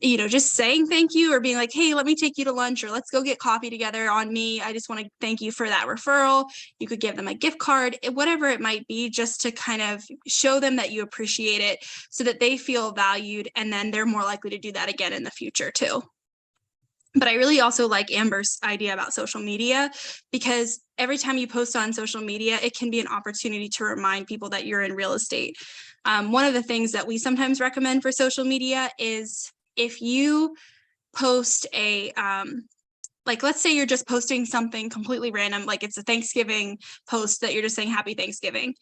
just saying thank you, or being like, hey, let me take you to lunch, or let's go get coffee together on me. I just want to thank you for that referral. You could give them a gift card, whatever it might be, just to kind of show them that you appreciate it so that they feel valued. And then they're more likely to do that again in the future too. But I really also like Amber's idea about social media, because every time you post on social media, it can be an opportunity to remind people that you're in real estate. One of the things that we sometimes recommend for social media is if you post like, let's say you're just posting something completely random, like it's a Thanksgiving post that you're just saying happy Thanksgiving.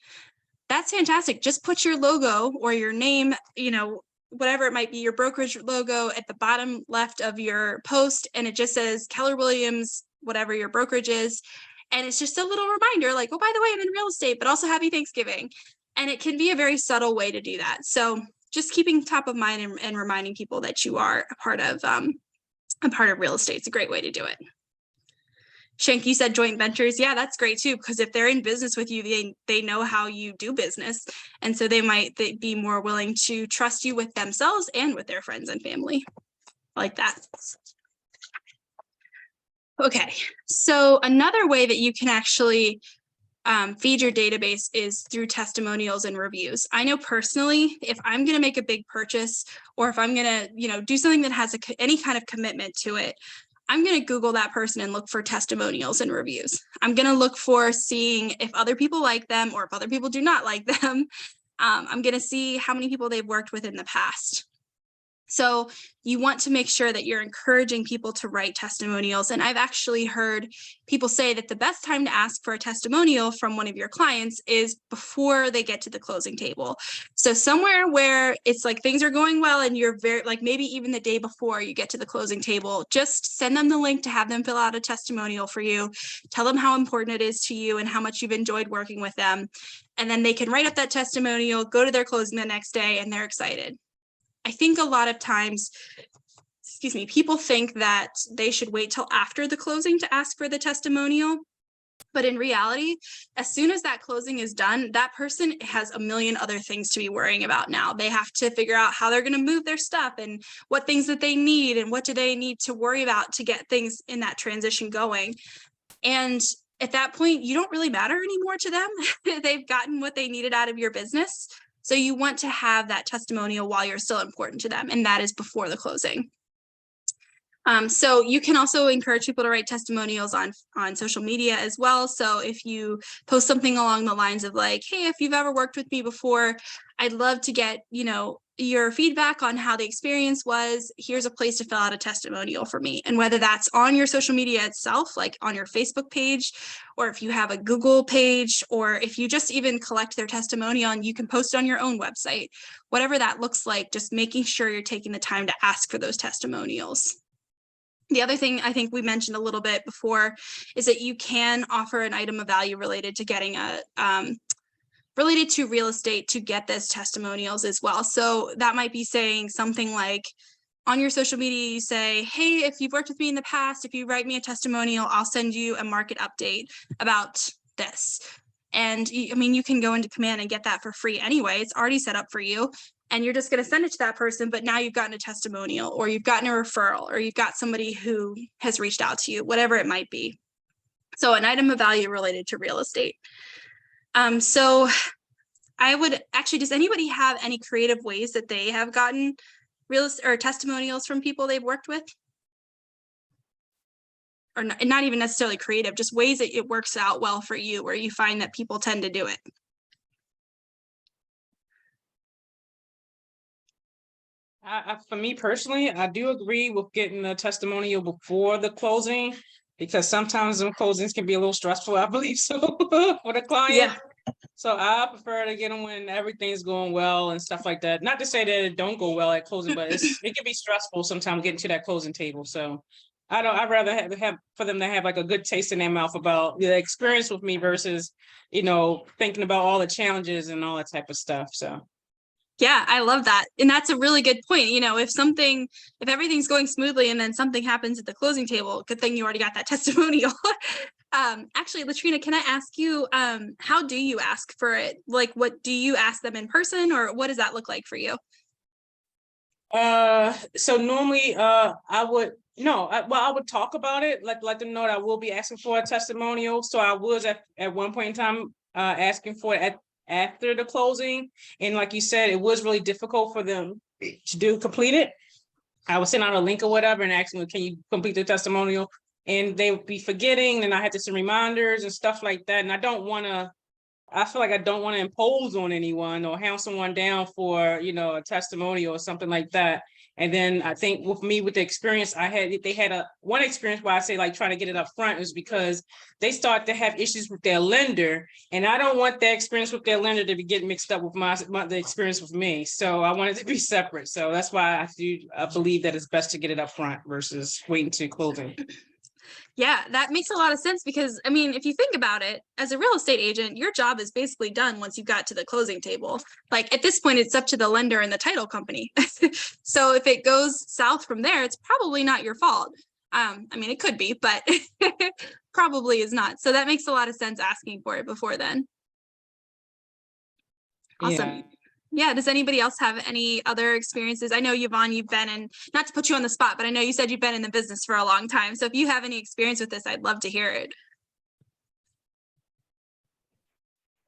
That's fantastic. Just put your logo or your name, you know, whatever it might be, your brokerage logo at the bottom left of your post, and it just says Keller Williams, whatever your brokerage is, And it's just a little reminder like, oh, by the way, I'm in real estate, but also happy Thanksgiving. And it can be a very subtle way to do that. So just keeping top of mind and reminding people that you are a part of real estate. It's a great way to do it. Shank, you said joint ventures. Yeah, that's great too, because if they're in business with you, they know how you do business. And so they might be more willing to trust you with themselves and with their friends and family. I like that. Okay, so another way that you can actually feed your database is through testimonials and reviews. I know personally, if I'm going to make a big purchase, or if I'm going to, do something that has any kind of commitment to it, I'm going to Google that person and look for testimonials and reviews. I'm going to look for seeing if other people like them or if other people do not like them. I'm going to see how many people they've worked with in the past. So you want to make sure that you're encouraging people to write testimonials. And I've actually heard people say that the best time to ask for a testimonial from one of your clients is before they get to the closing table. So somewhere where it's like things are going well and you're very like maybe even the day before you get to the closing table, just send them the link to have them fill out a testimonial for you. Tell them how important it is to you and how much you've enjoyed working with them. And then they can write up that testimonial, go to their closing the next day, and they're excited. I think a lot of times, people think that they should wait till after the closing to ask for the testimonial. But in reality, as soon as that closing is done, that person has a million other things to be worrying about now. They have to figure out how they're going to move their stuff and what things that they need and what do they need to worry about to get things in that transition going. And at that point, you don't really matter anymore to them. They've gotten what they needed out of your business. So you want to have that testimonial while you're still important to them, and that is before the closing. So you can also encourage people to write testimonials on social media as well. So if you post something along the lines of like, hey, if you've ever worked with me before, I'd love to get, your feedback on how the experience was. Here's a place to fill out a testimonial for me. And whether that's on your social media itself, like on your Facebook page, or if you have a Google page, or if you just even collect their testimonial and you can post it on your own website, whatever that looks like, just making sure you're taking the time to ask for those testimonials. The other thing I think we mentioned a little bit before is that you can offer an item of value related to getting related to real estate to get those testimonials as well. So that might be saying something like on your social media, you say, hey, if you've worked with me in the past, if you write me a testimonial, I'll send you a market update about this. And you can go into Command and get that for free anyway. It's already set up for you. And you're just going to send it to that person, but now you've gotten a testimonial, or you've gotten a referral, or you've got somebody who has reached out to you, whatever it might be. So an item of value related to real estate. So I would actually, does anybody have any creative ways that they have gotten real estate or testimonials from people they've worked with? Or not even necessarily creative, just ways that it works out well for you, where you find that people tend to do it. For me personally, I do agree with getting a testimonial before the closing, because sometimes the closings can be a little stressful, I believe so, for the client. Yeah. So I prefer to get them when everything's going well and stuff like that. Not to say that it don't go well at closing, but it can be stressful sometimes getting to that closing table. So I'd rather have for them to have like a good taste in their mouth about the experience with me versus, thinking about all the challenges and all that type of stuff. So. Yeah, I love that. And that's a really good point. If everything's going smoothly and then something happens at the closing table, good thing you already got that testimonial. Actually, Latrina, can I ask you, how do you ask for it? Like, what do you ask them in person, or what does that look like for you? So normally, I would talk about it, let them know that I will be asking for a testimonial. So I was at one point in time, asking for it after the closing. And like you said, it was really difficult for them to complete it. I would send out a link or whatever and ask them, can you complete the testimonial? And they would be forgetting, and I had to send reminders and stuff like that. And I feel like I don't want to impose on anyone or hound someone down for, a testimonial or something like that. And then I think with the experience they had one experience where I say like trying to get it up front is because they start to have issues with their lender, and I don't want that experience with their lender to be getting mixed up with the experience with me. So I want it to be separate. So that's why I believe that it's best to get it up front versus waiting to closing. Yeah, that makes a lot of sense because I mean, if you think about it, as a real estate agent, your job is basically done once you got to the closing table. Like at this point, it's up to the lender and the title company. So if it goes south from there, it's probably not your fault. I mean, it could be, but probably is not. So that makes a lot of sense asking for it before then. Awesome. Yeah. Does anybody else have any other experiences? I know Yvonne, you've been in, not to put you on the spot, but I know you said you've been in the business for a long time. So if you have any experience with this, I'd love to hear it.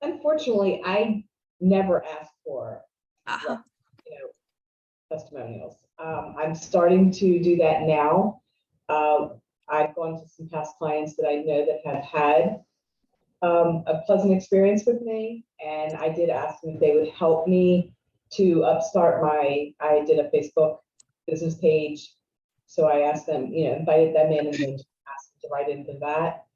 Unfortunately, I never asked for Uh-huh. testimonials. I'm starting to do that now. I've gone to some past clients that I know that have had a pleasant experience with me, and I did ask them if they would help me to upstart I did a Facebook business page. So I asked them, invited them in and then asked them to write into that.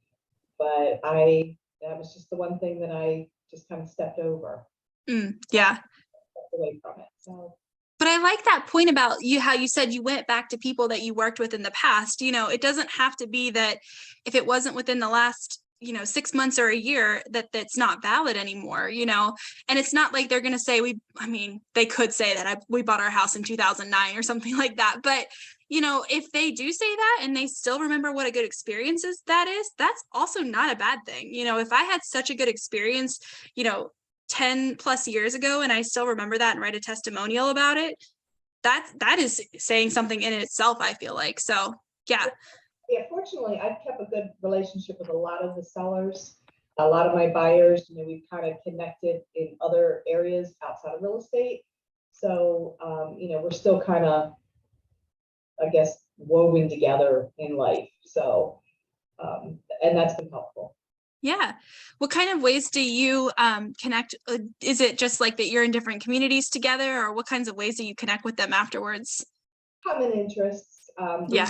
But that was just the one thing that I just kind of stepped over. Yeah. Stepped away from it. So. But I like that point about how you said you went back to people that you worked with in the past. It doesn't have to be that if it wasn't within the last 6 months or a year that's not valid anymore, and it's not like they're going to say they could say that we bought our house in 2009 or something like that. But, if they do say that and they still remember what a good experience that is, that's also not a bad thing. If I had such a good experience, 10 plus years ago, and I still remember that and write a testimonial about it, that is saying something in itself, I feel like. So, yeah. Yeah, fortunately, I've kept a good relationship with a lot of the sellers, a lot of my buyers. We've kind of connected in other areas outside of real estate. So, we're still kind of, I guess, woven together in life. So, and that's been helpful. Yeah. What kind of ways do you connect? Is it just like that you're in different communities together, or what kinds of ways do you connect with them afterwards? Common interests. Yeah.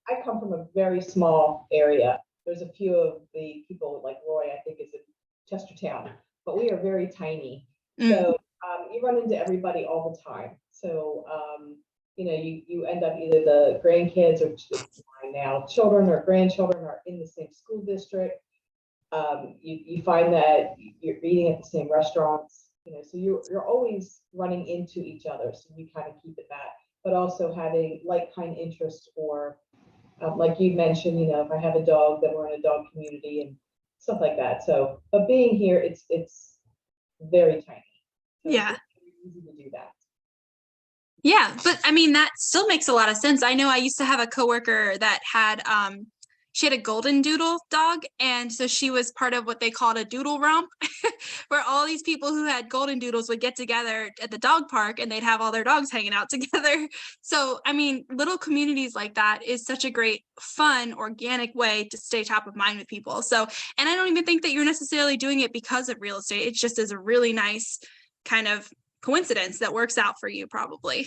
I come from a very small area. There's a few of the people like Roy, I think, is in Chestertown, but we are very tiny. So you run into everybody all the time. So, you end up either the grandkids or now children or grandchildren are in the same school district. You find that you're eating at the same restaurants, so you're always running into each other. So you kind of keep it that, but also having like kind interests, or like you mentioned, if I have a dog, then we're in a dog community and stuff like that. So, but being here, it's very tiny. So yeah. It's easy to do that. Yeah, but I mean, that still makes a lot of sense. I know I used to have a coworker that had she had a golden doodle dog, and so she was part of what they called a doodle romp, where all these people who had golden doodles would get together at the dog park and they'd have all their dogs hanging out together. So, I mean, little communities like that is such a great, fun, organic way to stay top of mind with people. So, and I don't even think that you're necessarily doing it because of real estate. It's just as a really nice kind of coincidence that works out for you, probably.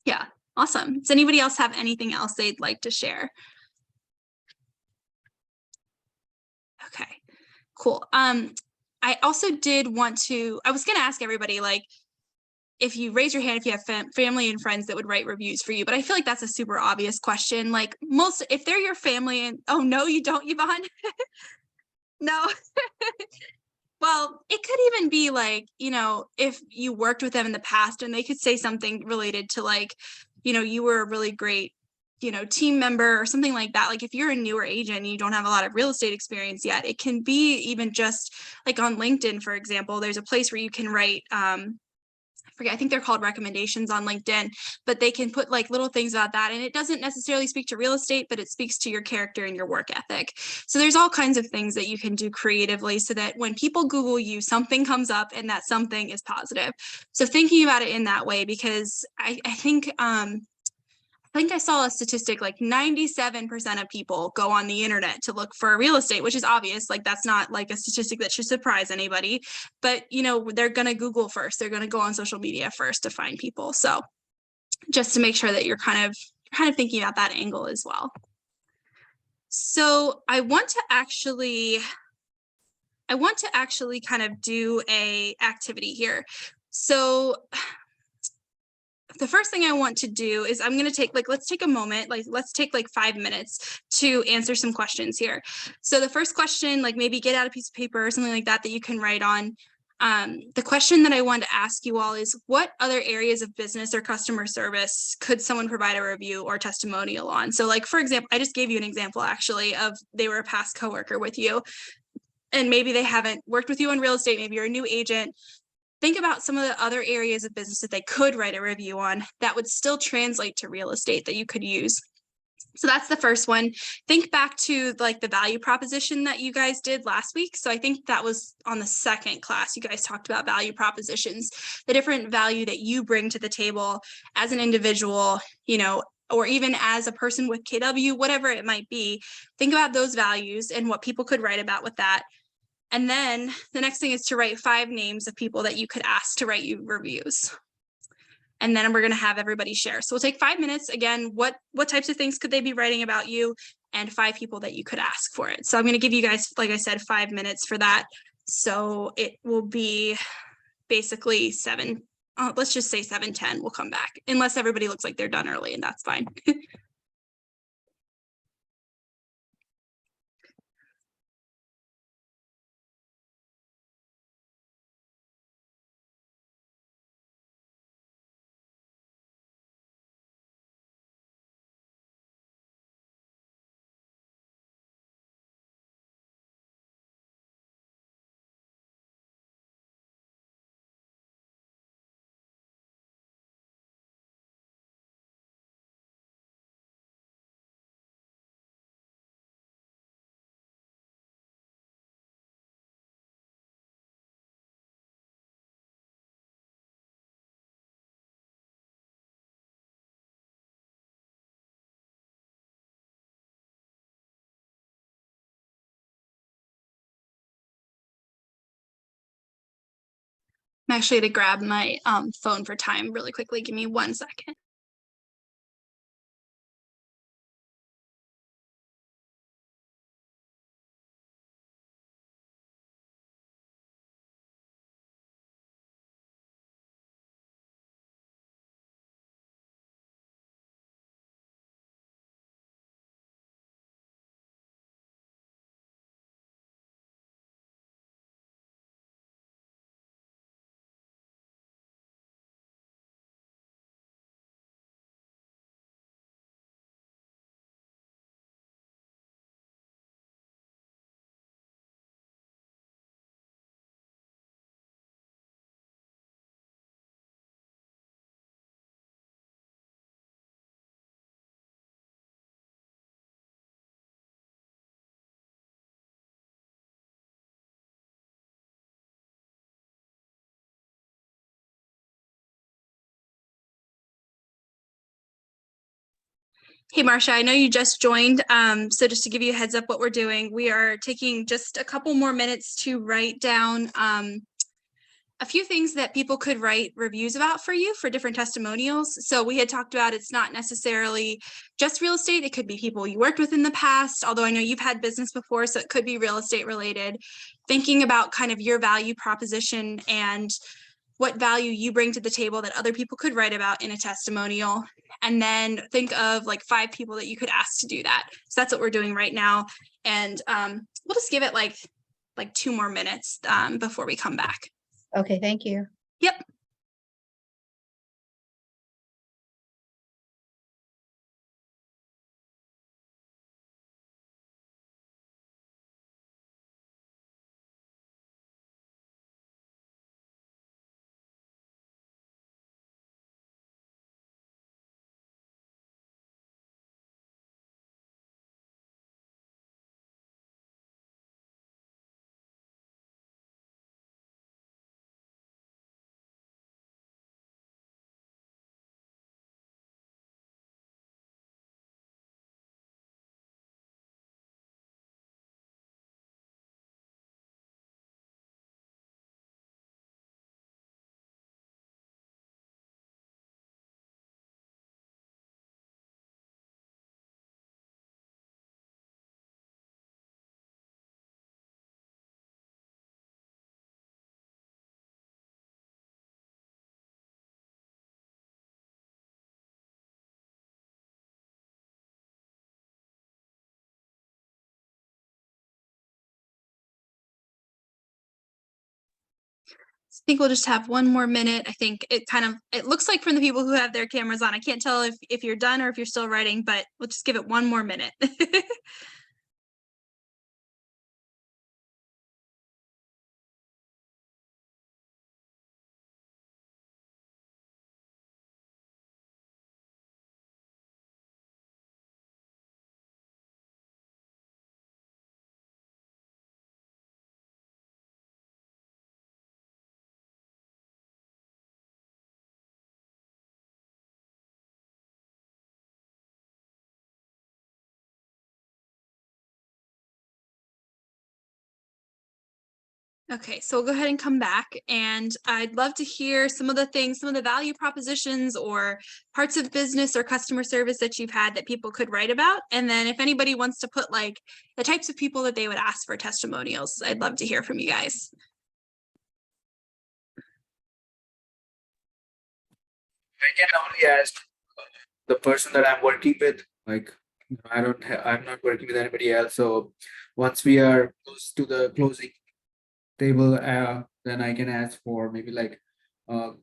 Yeah, awesome. Does anybody else have anything else they'd like to share? Okay, cool. I also did want to, I was going to ask everybody, like, if you raise your hand, if you have family and friends that would write reviews for you, but I feel like that's a super obvious question. Like if they're your family and, oh no, you don't, Yvonne? No. Well, it could even be like, if you worked with them in the past and they could say something related to like, you were a really great, team member or something like that. Like if you're a newer agent and you don't have a lot of real estate experience yet, it can be even just like on LinkedIn, for example, there's a place where you can write, I think they're called recommendations on LinkedIn, but they can put like little things about that. And it doesn't necessarily speak to real estate, but it speaks to your character and your work ethic. So there's all kinds of things that you can do creatively so that when people Google you, something comes up and that something is positive. So thinking about it in that way, because I think I saw a statistic like 97% of people go on the internet to look for real estate, which is obvious. Like that's not like a statistic that should surprise anybody, but they're going to Google first. They're going to go on social media first to find people. So just to make sure that you're kind of thinking about that angle as well. So I want to actually kind of do a activity here. So the first thing I want to do is I'm going to take let's take a moment, let's take 5 minutes to answer some questions here. So the first question, maybe get out a piece of paper or something like that that you can write on. The question that I wanted to ask you all is, what other areas of business or customer service could someone provide a review or testimonial on? So for example, I just gave you an example actually of they were a past coworker with you, and maybe they haven't worked with you in real estate. Maybe you're a new agent. Think about some of the other areas of business that they could write a review on that would still translate to real estate that you could use. So that's the first one. Think back to the value proposition that you guys did last week. So I think that was on the second class. You guys talked about value propositions, the different value that you bring to the table as an individual, or even as a person with KW, whatever it might be. Think about those values and what people could write about with that. And then the next thing is to write 5 names of people that you could ask to write you reviews. And then we're going to have everybody share. So we'll take 5 minutes. Again, what types of things could they be writing about you, and 5 people that you could ask for it. So I'm going to give you guys, like I said, 5 minutes for that. So it will be basically 7. Let's just say 7:10. We'll come back unless everybody looks like they're done early, and that's fine. I'm actually going to grab my phone for time really quickly. Give me 1 second. Hey, Marcia, I know you just joined. So just to give you a heads up what we're doing, we are taking just a couple more minutes to write down a few things that people could write reviews about for you for different testimonials. So we had talked about it's not necessarily just real estate. It could be people you worked with in the past, although I know you've had business before, so it could be real estate related. Thinking about kind of your value proposition and what value you bring to the table that other people could write about in a testimonial. And then think of 5 people that you could ask to do that. So that's what we're doing right now. And we'll just give it like 2 more minutes before we come back. Okay, thank you. Yep. think we'll just have one more minute. I think it looks like from the people who have their cameras on, I can't tell if you're done or if you're still writing, but we'll just give it one more minute. Okay, so we'll go ahead and come back, and I'd love to hear some of the things, some of the value propositions or parts of business or customer service that you've had that people could write about. And then if anybody wants to put like the types of people that they would ask for testimonials, I'd love to hear from you guys. I can only ask the person that I'm working with. Like, I'm not working with anybody else. So once we are close to the closing table, then I can ask for maybe like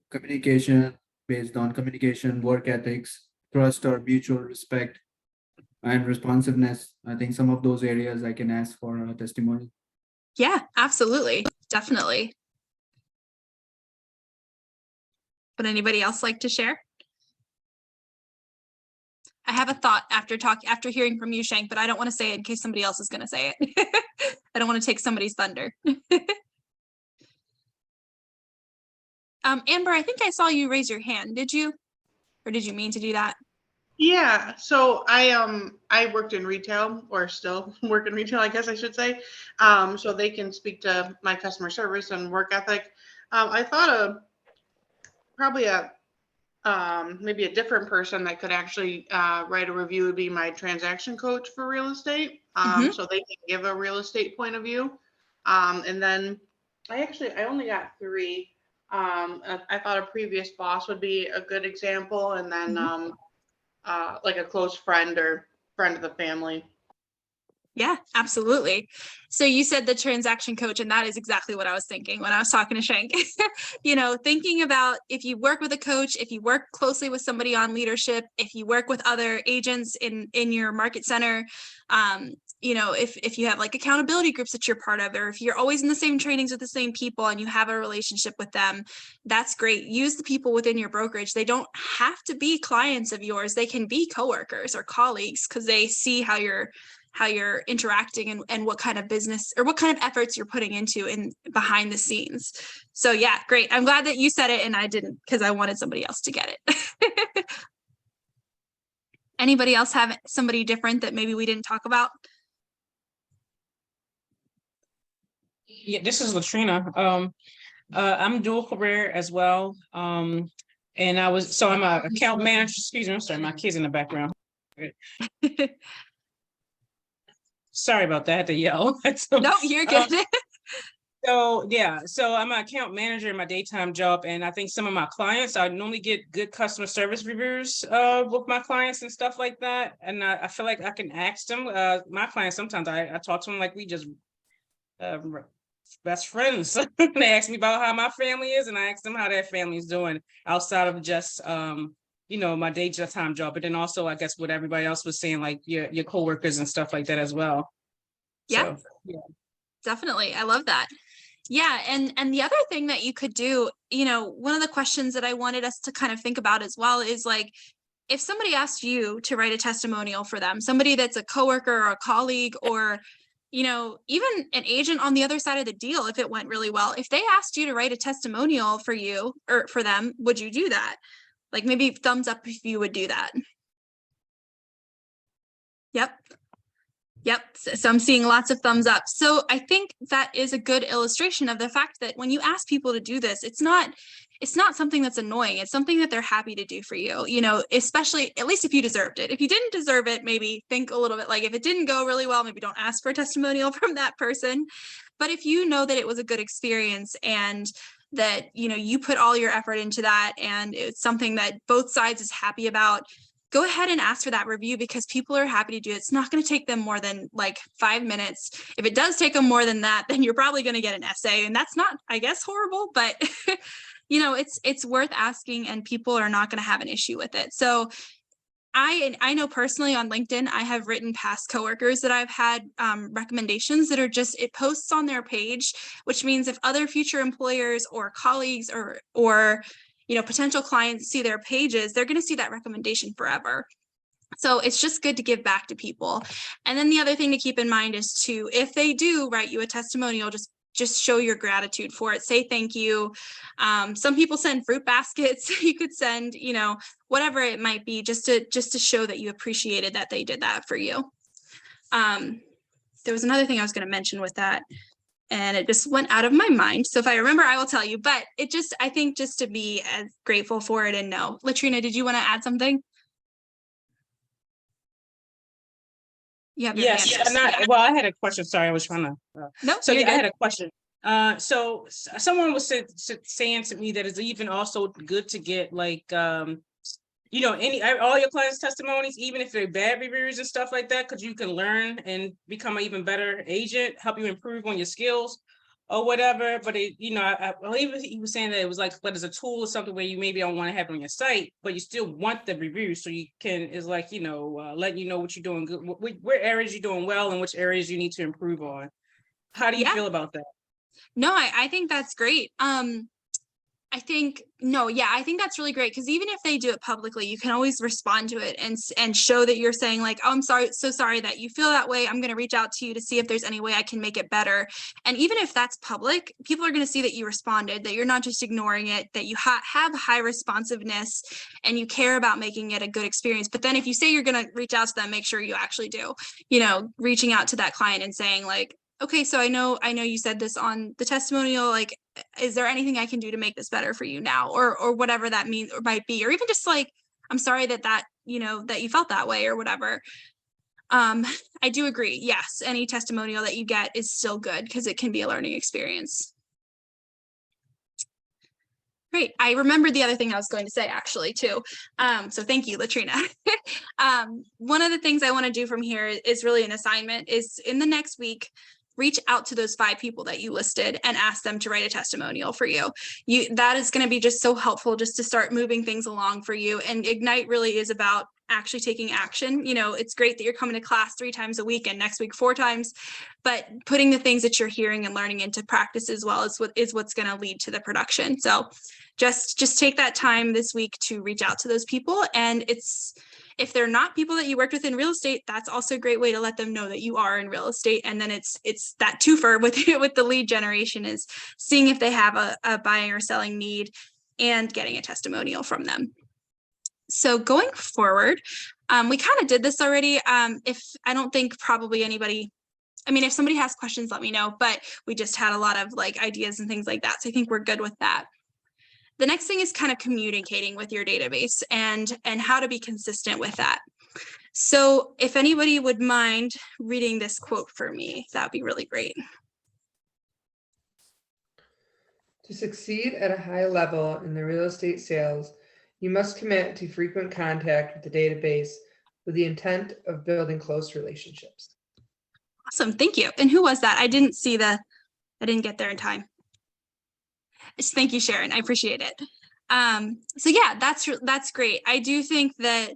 communication, based on communication, work ethics, trust or mutual respect, and responsiveness. I think some of those areas I can ask for a testimony. Yeah, absolutely. Definitely. Would anybody else like to share? I have a thought after hearing from you, Shank, but I don't want to say it in case somebody else is going to say it. I don't want to take somebody's thunder. Amber, I think I saw you raise your hand. Did you? Or did you mean to do that? Yeah, so I worked in retail, or still work in retail, I guess I should say. So they can speak to my customer service and work ethic. I thought of probably maybe a different person that could actually write a review would be my transaction coach for real estate. So they can give a real estate point of view. And then I only got 3. I thought a previous boss would be a good example, and then like a close friend or friend of the family. Yeah, absolutely. So you said the transaction coach, and that is exactly what I was thinking when I was talking to Shank. Thinking about if you work with a coach, if you work closely with somebody on leadership, if you work with other agents in your market center, if you have like accountability groups that you're part of, or if you're always in the same trainings with the same people and you have a relationship with them, that's great. Use the people within your brokerage. They don't have to be clients of yours. They can be coworkers or colleagues because they see how you're interacting and what kind of business or what kind of efforts you're putting into in behind the scenes. So yeah, great. I'm glad that you said it and I didn't, because I wanted somebody else to get it. Anybody else have somebody different that maybe we didn't talk about? Yeah, this is Latrina. I'm dual career as well. And I'm an account manager. Excuse me, I'm sorry, my kids in the background. Sorry about that, I had to yell. No, you're good. So I'm an account manager in my daytime job, and I think some of my clients, I normally get good customer service reviews with my clients and stuff like that. And I feel like I can ask them. My clients, sometimes I talk to them like we just best friends. They ask me about how my family is, and I ask them how their family is doing outside of just my daytime job, but then also I guess what everybody else was saying, like your coworkers and stuff like that as well. Yeah, so, yeah. Definitely. I love that. Yeah. And the other thing that you could do, one of the questions that I wanted us to kind of think about as well is like, if somebody asked you to write a testimonial for them, somebody that's a coworker or a colleague, or, even an agent on the other side of the deal, if it went really well, if they asked you to write a testimonial for you or for them, would you do that? Like maybe thumbs up if you would do that. Yep. So I'm seeing lots of thumbs up. So I think that is a good illustration of the fact that when you ask people to do this, it's not something that's annoying. It's something that they're happy to do for you, especially at least if you deserved it. If you didn't deserve it, maybe think a little bit like if it didn't go really well, maybe don't ask for a testimonial from that person. But if you know that it was a good experience and that, you put all your effort into that and it's something that both sides is happy about, go ahead and ask for that review because people are happy to do it. It's not going to take them more than like 5 minutes. If it does take them more than that, then you're probably going to get an essay, and that's not, I guess, horrible, but you know, it's worth asking, and people are not going to have an issue with it. So I know personally on LinkedIn, I have written past coworkers that I've had recommendations that are just, it posts on their page, which means if other future employers or colleagues or you know, potential clients see their pages, they're going to see that recommendation forever. So it's just good to give back to people. And then the other thing to keep in mind is to, if they do write you a testimonial, just show your gratitude for it. Say thank you. Some people send fruit baskets. You could send, you know, whatever it might be, just to show that you appreciated that they did that for you. There was another thing I was going to mention with that, and it just went out of my mind. So if I remember, I will tell you. But it just, I think, just to be as grateful for it and know. Latrina, did you want to add something? You have your hand Yes, well, I had a question. Sorry, I was trying to. Nope, So you're yeah, I good. had a question. So someone was saying to me that it's even also good to get like, you know, all your clients' testimonies, even if they're bad reviews and stuff like that, because you can learn and become an even better agent, help you improve on your skills or whatever. But it, you know, I believe he was saying that it was like, but as a tool or something where you maybe don't want to have it on your site, but you still want the review, so you can, is like, you know, letting you know what you're doing good, where areas you're doing well and which areas you need to improve on. How do you feel about that? No, I think that's great. I think that's really great, because even if they do it publicly, you can always respond to it and show that you're saying like, oh, I'm sorry, so sorry that you feel that way. I'm going to reach out to you to see if there's any way I can make it better. And even if that's public, people are going to see that you responded, that you're not just ignoring it, that you have high responsiveness and you care about making it a good experience. But then if you say you're going to reach out to them, make sure you actually do, you know, reaching out to that client and saying like, okay, so I know you said this on the testimonial, like, is there anything I can do to make this better for you now? Or whatever that means or might be, or even just like, I'm sorry that, you know, that you felt that way or whatever. I do agree. Yes. Any testimonial that you get is still good because it can be a learning experience. Great. I remembered the other thing I was going to say actually too. So thank you, Latrina. One of the things I want to do from here is really an assignment, is in the next week, reach out to those 5 people that you listed and ask them to write a testimonial for you. That is going to be just so helpful just to start moving things along for you. And Ignite really is about actually taking action. You know, it's great that you're coming to class 3 times a week and next week 4 times, but putting the things that you're hearing and learning into practice as well is what's going to lead to the production. So just take that time this week to reach out to those people. And if they're not people that you worked with in real estate, that's also a great way to let them know that you are in real estate. And then it's that twofer with the lead generation, is seeing if they have a buying or selling need and getting a testimonial from them. So going forward, we kind of did this already. If I don't think probably anybody, I mean, if somebody has questions, let me know, but we just had a lot of like ideas and things like that. So I think we're good with that. The next thing is kind of communicating with your database and how to be consistent with that. So if anybody would mind reading this quote for me, that'd be really great. To succeed at a high level in the real estate sales, you must commit to frequent contact with the database with the intent of building close relationships. Awesome, thank you. And who was that? I didn't get there in time. Thank you, Sharon. I appreciate it. So yeah, that's great. I do think that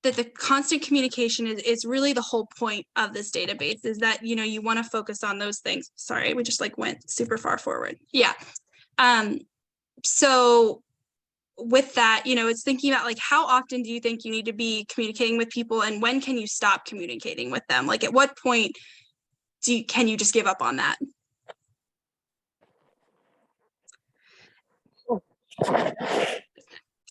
the constant communication is really the whole point of this database, is that, you know, you want to focus on those things. Sorry, we just like went super far forward. Yeah. So with that, you know, it's thinking about like, how often do you think you need to be communicating with people, and when can you stop communicating with them? Like at what point can you just give up on that?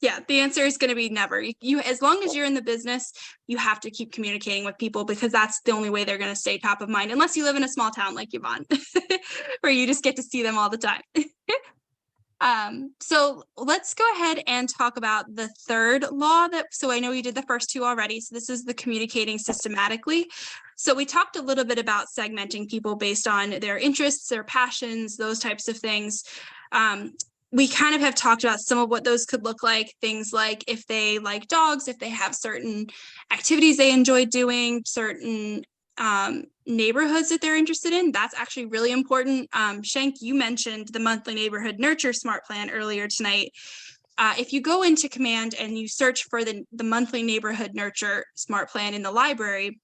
Yeah, the answer is going to be never. You, as long as you're in the business, you have to keep communicating with people, because that's the only way they're going to stay top of mind, unless you live in a small town like Yvonne, where you just get to see them all the time. So let's go ahead and talk about the third law. So I know we did the first 2 already. So this is the communicating systematically. So we talked a little bit about segmenting people based on their interests, their passions, those types of things. we kind of have talked about some of what those could look like. Things like if they like dogs, if they have certain activities they enjoy doing, certain neighborhoods that they're interested in. That's actually really important. Shank, you mentioned the monthly neighborhood nurture smart plan earlier tonight. If you go into Command and you search for the monthly neighborhood nurture smart plan in the library,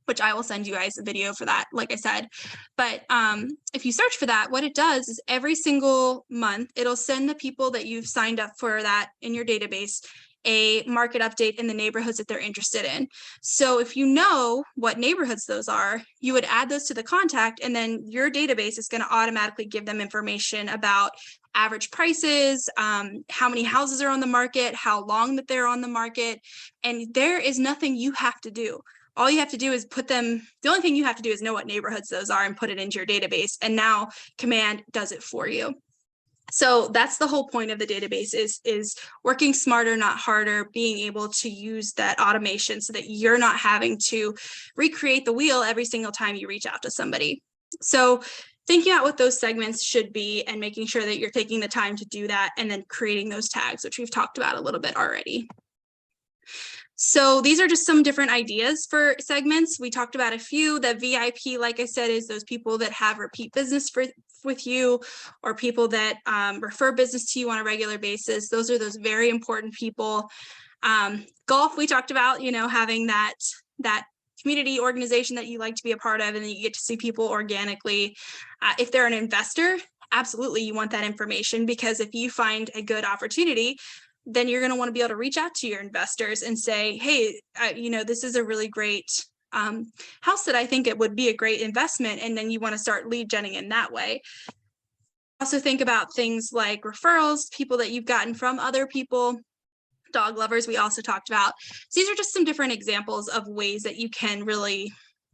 which I will send you guys a video for that, like I said. But if you search for that, what it does is every single month, it'll send the people that you've signed up for that in your database a market update in the neighborhoods that they're interested in. So if you know what neighborhoods those are, you would add those to the contact, and then your database is going to automatically give them information about average prices, how many houses are on the market, how long that they're on the market, and there is nothing you have to do. All you have to do is put them, the only thing you have to do is know what neighborhoods those are and put it into your database. And now Command does it for you. So that's the whole point of the database is working smarter, not harder, being able to use that automation so that you're not having to recreate the wheel every single time you reach out to somebody. So thinking out what those segments should be and making sure that you're taking the time to do that, and then creating those tags, which we've talked about a little bit already. So these are just some different ideas for segments. We talked about a few. The VIP, like I said, is those people that have repeat business with you, or people that refer business to you on a regular basis. Those are those very important people. Golf, we talked about, you know, having that community organization that you like to be a part of, and then you get to see people organically. If they're an investor, absolutely you want that information, because if you find a good opportunity, then you're going to want to be able to reach out to your investors and say, hey, you know, this is a really great house that I think it would be a great investment. And then you want to start lead genning in that way. Also think about things like referrals, people that you've gotten from other people, dog lovers we also talked about. So these are just some different examples of ways that you can really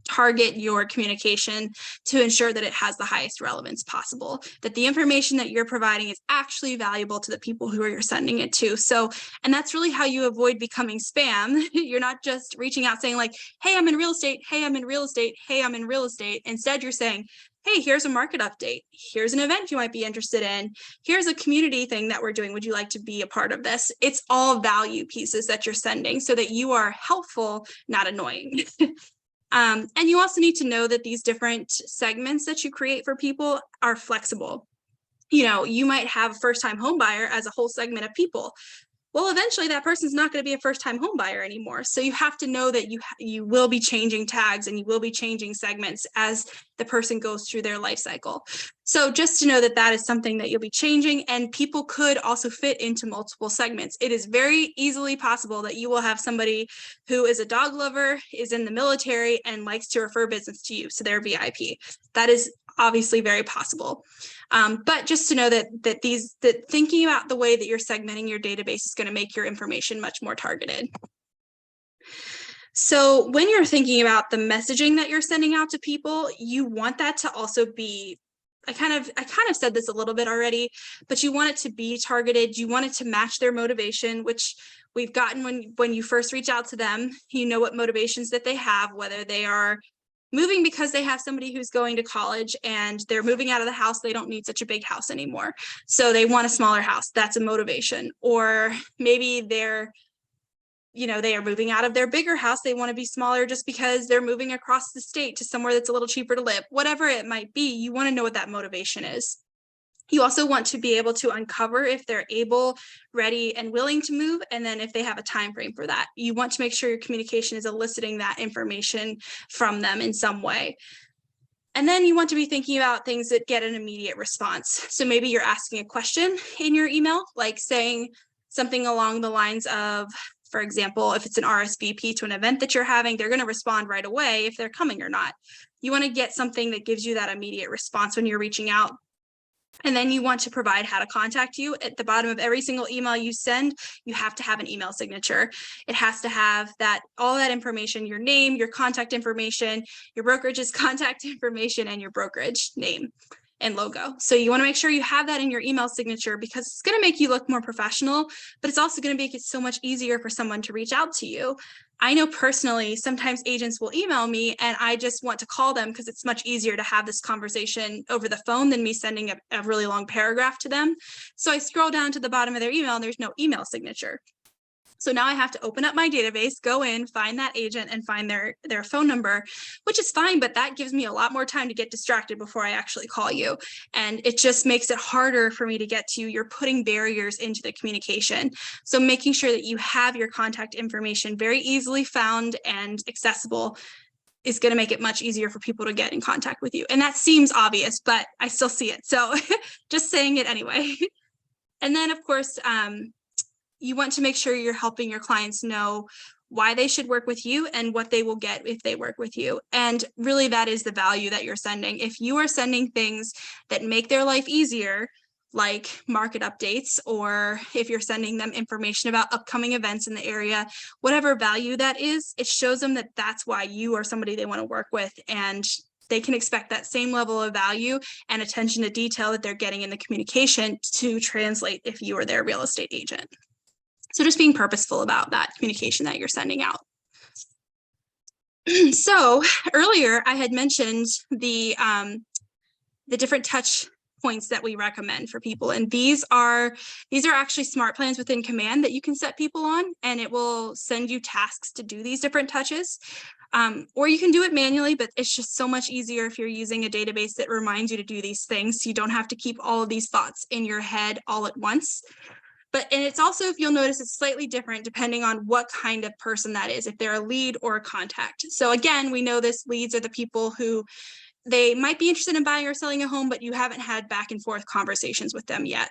target your communication to ensure that it has the highest relevance possible, that the information that you're providing is actually valuable to the people who you're sending it to. So, and that's really how you avoid becoming spam. You're not just reaching out saying like, hey, I'm in real estate. Hey, I'm in real estate. Hey, I'm in real estate. Instead, you're saying, hey, here's a market update. Here's an event you might be interested in. Here's a community thing that we're doing. Would you like to be a part of this? It's all value pieces that you're sending so that you are helpful, not annoying. And you also need to know that these different segments that you create for people are flexible. You know, you might have a first-time home buyer as a whole segment of people. Well, eventually that person's not going to be a first-time home buyer anymore. So you have to know that you will be changing tags and you will be changing segments as the person goes through their life cycle. So just to know that that is something that you'll be changing, and people could also fit into multiple segments. It is very easily possible that you will have somebody who is a dog lover, is in the military, and likes to refer business to you. So they're VIP. That is obviously very possible. But just to know that thinking about the way that you're segmenting your database is going to make your information much more targeted. So when you're thinking about the messaging that you're sending out to people, you want that to also be, I kind of said this a little bit already, but you want it to be targeted. You want it to match their motivation, which we've gotten when you first reach out to them. You know what motivations that they have, whether they are moving because they have somebody who's going to college and they're moving out of the house. They don't need such a big house anymore. So they want a smaller house. That's a motivation. Or maybe they're, you know, they are moving out of their bigger house. They want to be smaller just because they're moving across the state to somewhere that's a little cheaper to live. Whatever it might be, you want to know what that motivation is. You also want to be able to uncover if they're able, ready, and willing to move, and then if they have a time frame for that. You want to make sure your communication is eliciting that information from them in some way. And then you want to be thinking about things that get an immediate response. So maybe you're asking a question in your email, like saying something along the lines of, for example, if it's an RSVP to an event that you're having, they're going to respond right away if they're coming or not. You want to get something that gives you that immediate response when you're reaching out. And then you want to provide how to contact you. At the bottom of every single email you send, you have to have an email signature. It has to have all that information, your name, your contact information, your brokerage's contact information, and your brokerage name. and logo. So you want to make sure you have that in your email signature because it's going to make you look more professional, but it's also going to make it so much easier for someone to reach out to you. I know personally, sometimes agents will email me and I just want to call them because it's much easier to have this conversation over the phone than me sending a really long paragraph to them. So I scroll down to the bottom of their email and there's no email signature. So now I have to open up my database, go in, find that agent and find their phone number, which is fine, but that gives me a lot more time to get distracted before I actually call you. And it just makes it harder for me to get to you. You're putting barriers into the communication. So making sure that you have your contact information very easily found and accessible is going to make it much easier for people to get in contact with you. And that seems obvious, but I still see it. So just saying it anyway. And then of course, you want to make sure you're helping your clients know why they should work with you and what they will get if they work with you. And really that is the value that you're sending. If you are sending things that make their life easier, like market updates, or if you're sending them information about upcoming events in the area, whatever value that is, it shows them that that's why you are somebody they want to work with. And they can expect that same level of value and attention to detail that they're getting in the communication to translate if you are their real estate agent. So just being purposeful about that communication that you're sending out. So earlier I had mentioned the different touch points that we recommend for people. And these are actually smart plans within Command that you can set people on, and it will send you tasks to do these different touches. Or you can do it manually, but it's just so much easier if you're using a database that reminds you to do these things. So you don't have to keep all of these thoughts in your head all at once. And it's also, if you'll notice, it's slightly different depending on what kind of person that is, if they're a lead or a contact. So again, we know this leads are the people who they might be interested in buying or selling a home, but you haven't had back and forth conversations with them yet.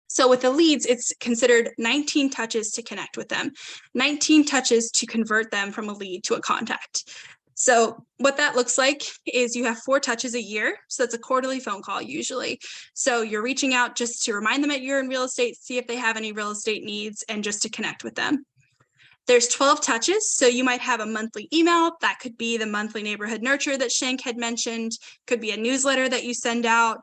So with the leads, it's considered 19 touches to connect with them, 19 touches to convert them from a lead to a contact. So what that looks like is you have 4 touches a year. So that's a quarterly phone call usually. So you're reaching out just to remind them that you're in real estate, see if they have any real estate needs, and just to connect with them. There's 12 touches. So you might have a monthly email. That could be the monthly neighborhood nurture that Shank had mentioned, could be a newsletter that you send out,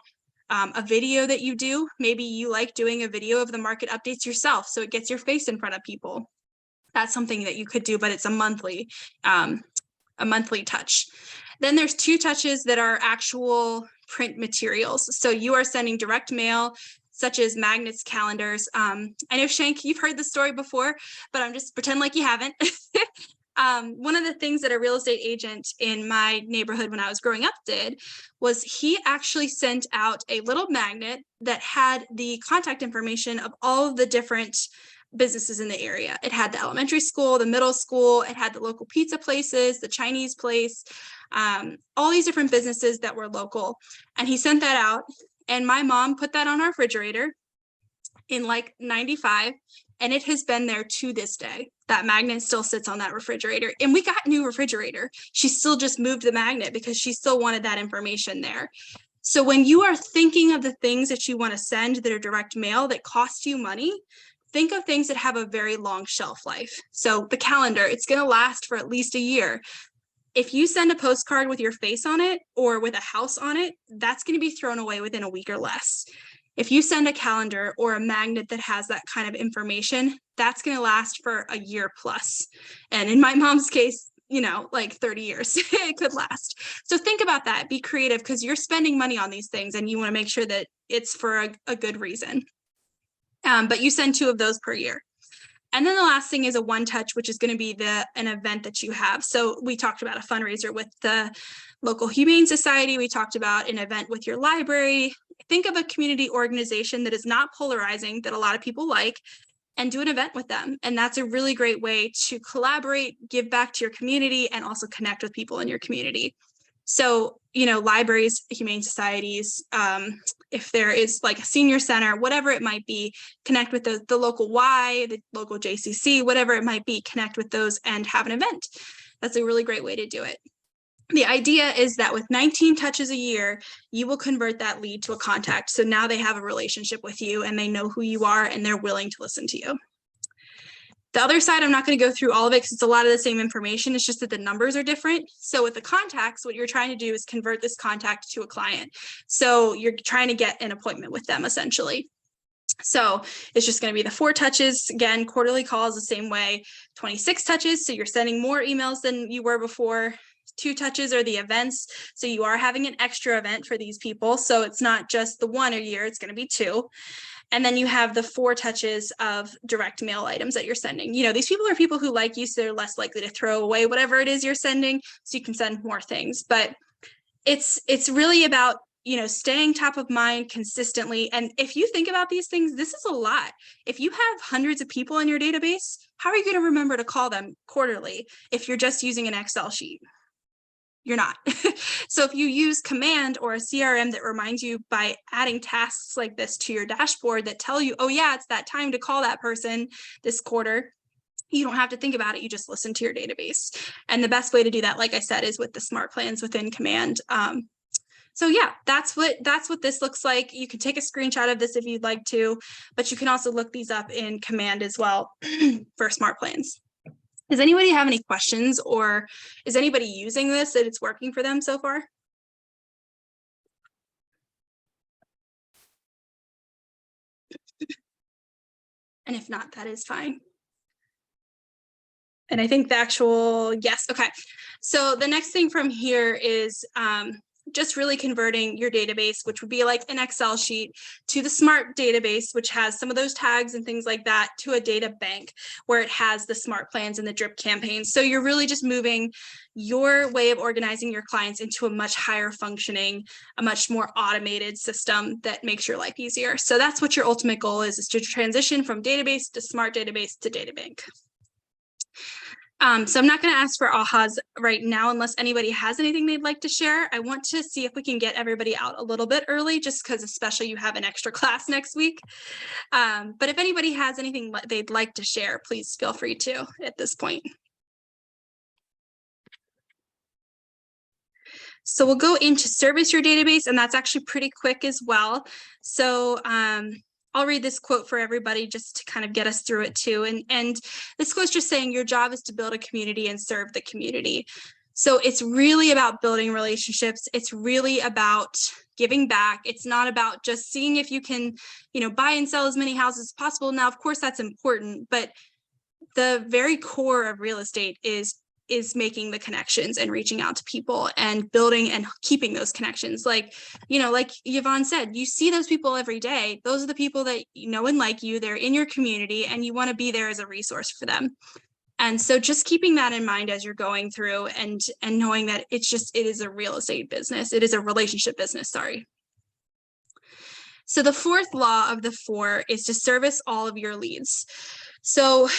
a video that you do. Maybe you like doing a video of the market updates yourself, so it gets your face in front of people. That's something that you could do, but it's a monthly touch. Then there's 2 touches that are actual print materials. So you are sending direct mail, such as magnets, calendars. I know, Shank, you've heard the story before, but I'm just pretend like you haven't. One of the things that a real estate agent in my neighborhood when I was growing up did was he actually sent out a little magnet that had the contact information of all of the different businesses in the area. It had the elementary school, the middle school, it had the local pizza places, the Chinese place, all these different businesses that were local. And he sent that out, and my mom put that on our refrigerator in like 95, and it has been there to this day. That magnet still sits on that refrigerator, and we got a new refrigerator. She still just moved the magnet because she still wanted that information there. So when you are thinking of the things that you want to send that are direct mail that cost you money, think of things that have a very long shelf life. So the calendar, it's going to last for at least a year. If you send a postcard with your face on it or with a house on it, that's going to be thrown away within a week or less. If you send a calendar or a magnet that has that kind of information, that's going to last for a year plus. And in my mom's case, like 30 years, it could last. So think about that. Be creative, because you're spending money on these things and you want to make sure that it's for a good reason. But you send 2 of those per year. And then the last thing is a one touch, which is going to be an event that you have. So we talked about a fundraiser with the local Humane Society. We talked about an event with your library. Think of a community organization that is not polarizing, that a lot of people like, and do an event with them. And that's a really great way to collaborate, give back to your community, and also connect with people in your community. So, libraries, humane societies, if there is like a senior center, whatever it might be, connect with the local Y, the local JCC, whatever it might be, connect with those and have an event. That's a really great way to do it. The idea is that with 19 touches a year, you will convert that lead to a contact. So now they have a relationship with you and they know who you are and they're willing to listen to you. The other side, I'm not going to go through all of it because it's a lot of the same information. It's just that the numbers are different. So with the contacts, what you're trying to do is convert this contact to a client. So you're trying to get an appointment with them essentially. So it's just going to be the 4 touches. Again, quarterly calls the same way, 26 touches. So you're sending more emails than you were before. 2 touches are the events. So you are having an extra event for these people. So it's not just the 1 a year, it's going to be 2. And then you have the 4 touches of direct mail items that you're sending. You know, these people are people who like you, so they're less likely to throw away whatever it is you're sending. So you can send more things. But it's really about, you know, staying top of mind consistently. And if you think about these things, this is a lot. If you have hundreds of people in your database, how are you going to remember to call them quarterly if you're just using an Excel sheet? You're not. So if you use Command or a CRM that reminds you by adding tasks like this to your dashboard that tell you, oh yeah, it's that time to call that person this quarter, you don't have to think about it. You just listen to your database. And the best way to do that, like I said, is with the smart plans within Command. So yeah, that's what this looks like. You can take a screenshot of this if you'd like to, but you can also look these up in Command as well for smart plans. Does anybody have any questions, or is anybody using this that it's working for them so far? And if not, that is fine. And I think the actual, yes, okay. So the next thing from here is just really converting your database, which would be like an Excel sheet, to the smart database, which has some of those tags and things like that, to a data bank where it has the smart plans and the drip campaigns. So you're really just moving your way of organizing your clients into a much higher functioning, a much more automated system that makes your life easier. So that's what your ultimate goal is to transition from database to smart database to data bank. So I'm not going to ask for ahas right now unless anybody has anything they'd like to share. I want to see if we can get everybody out a little bit early, just because especially you have an extra class next week. But if anybody has anything they'd like to share, please feel free to at this point. So we'll go into service your database, and that's actually pretty quick as well. So I'll read this quote for everybody just to kind of get us through it too. And this quote's just saying your job is to build a community and serve the community. So it's really about building relationships. It's really about giving back. It's not about just seeing if you can, you know, buy and sell as many houses as possible. Now, of course, that's important, but the very core of real estate is making the connections and reaching out to people and building and keeping those connections. Like, you know, like Yvonne said, you see those people every day. Those are the people that you know and like you. They're in your community and you want to be there as a resource for them. And so just keeping that in mind as you're going through and knowing that it is a real estate business. It is a relationship business, sorry. So the 4th law of the 4 is to service all of your leads. So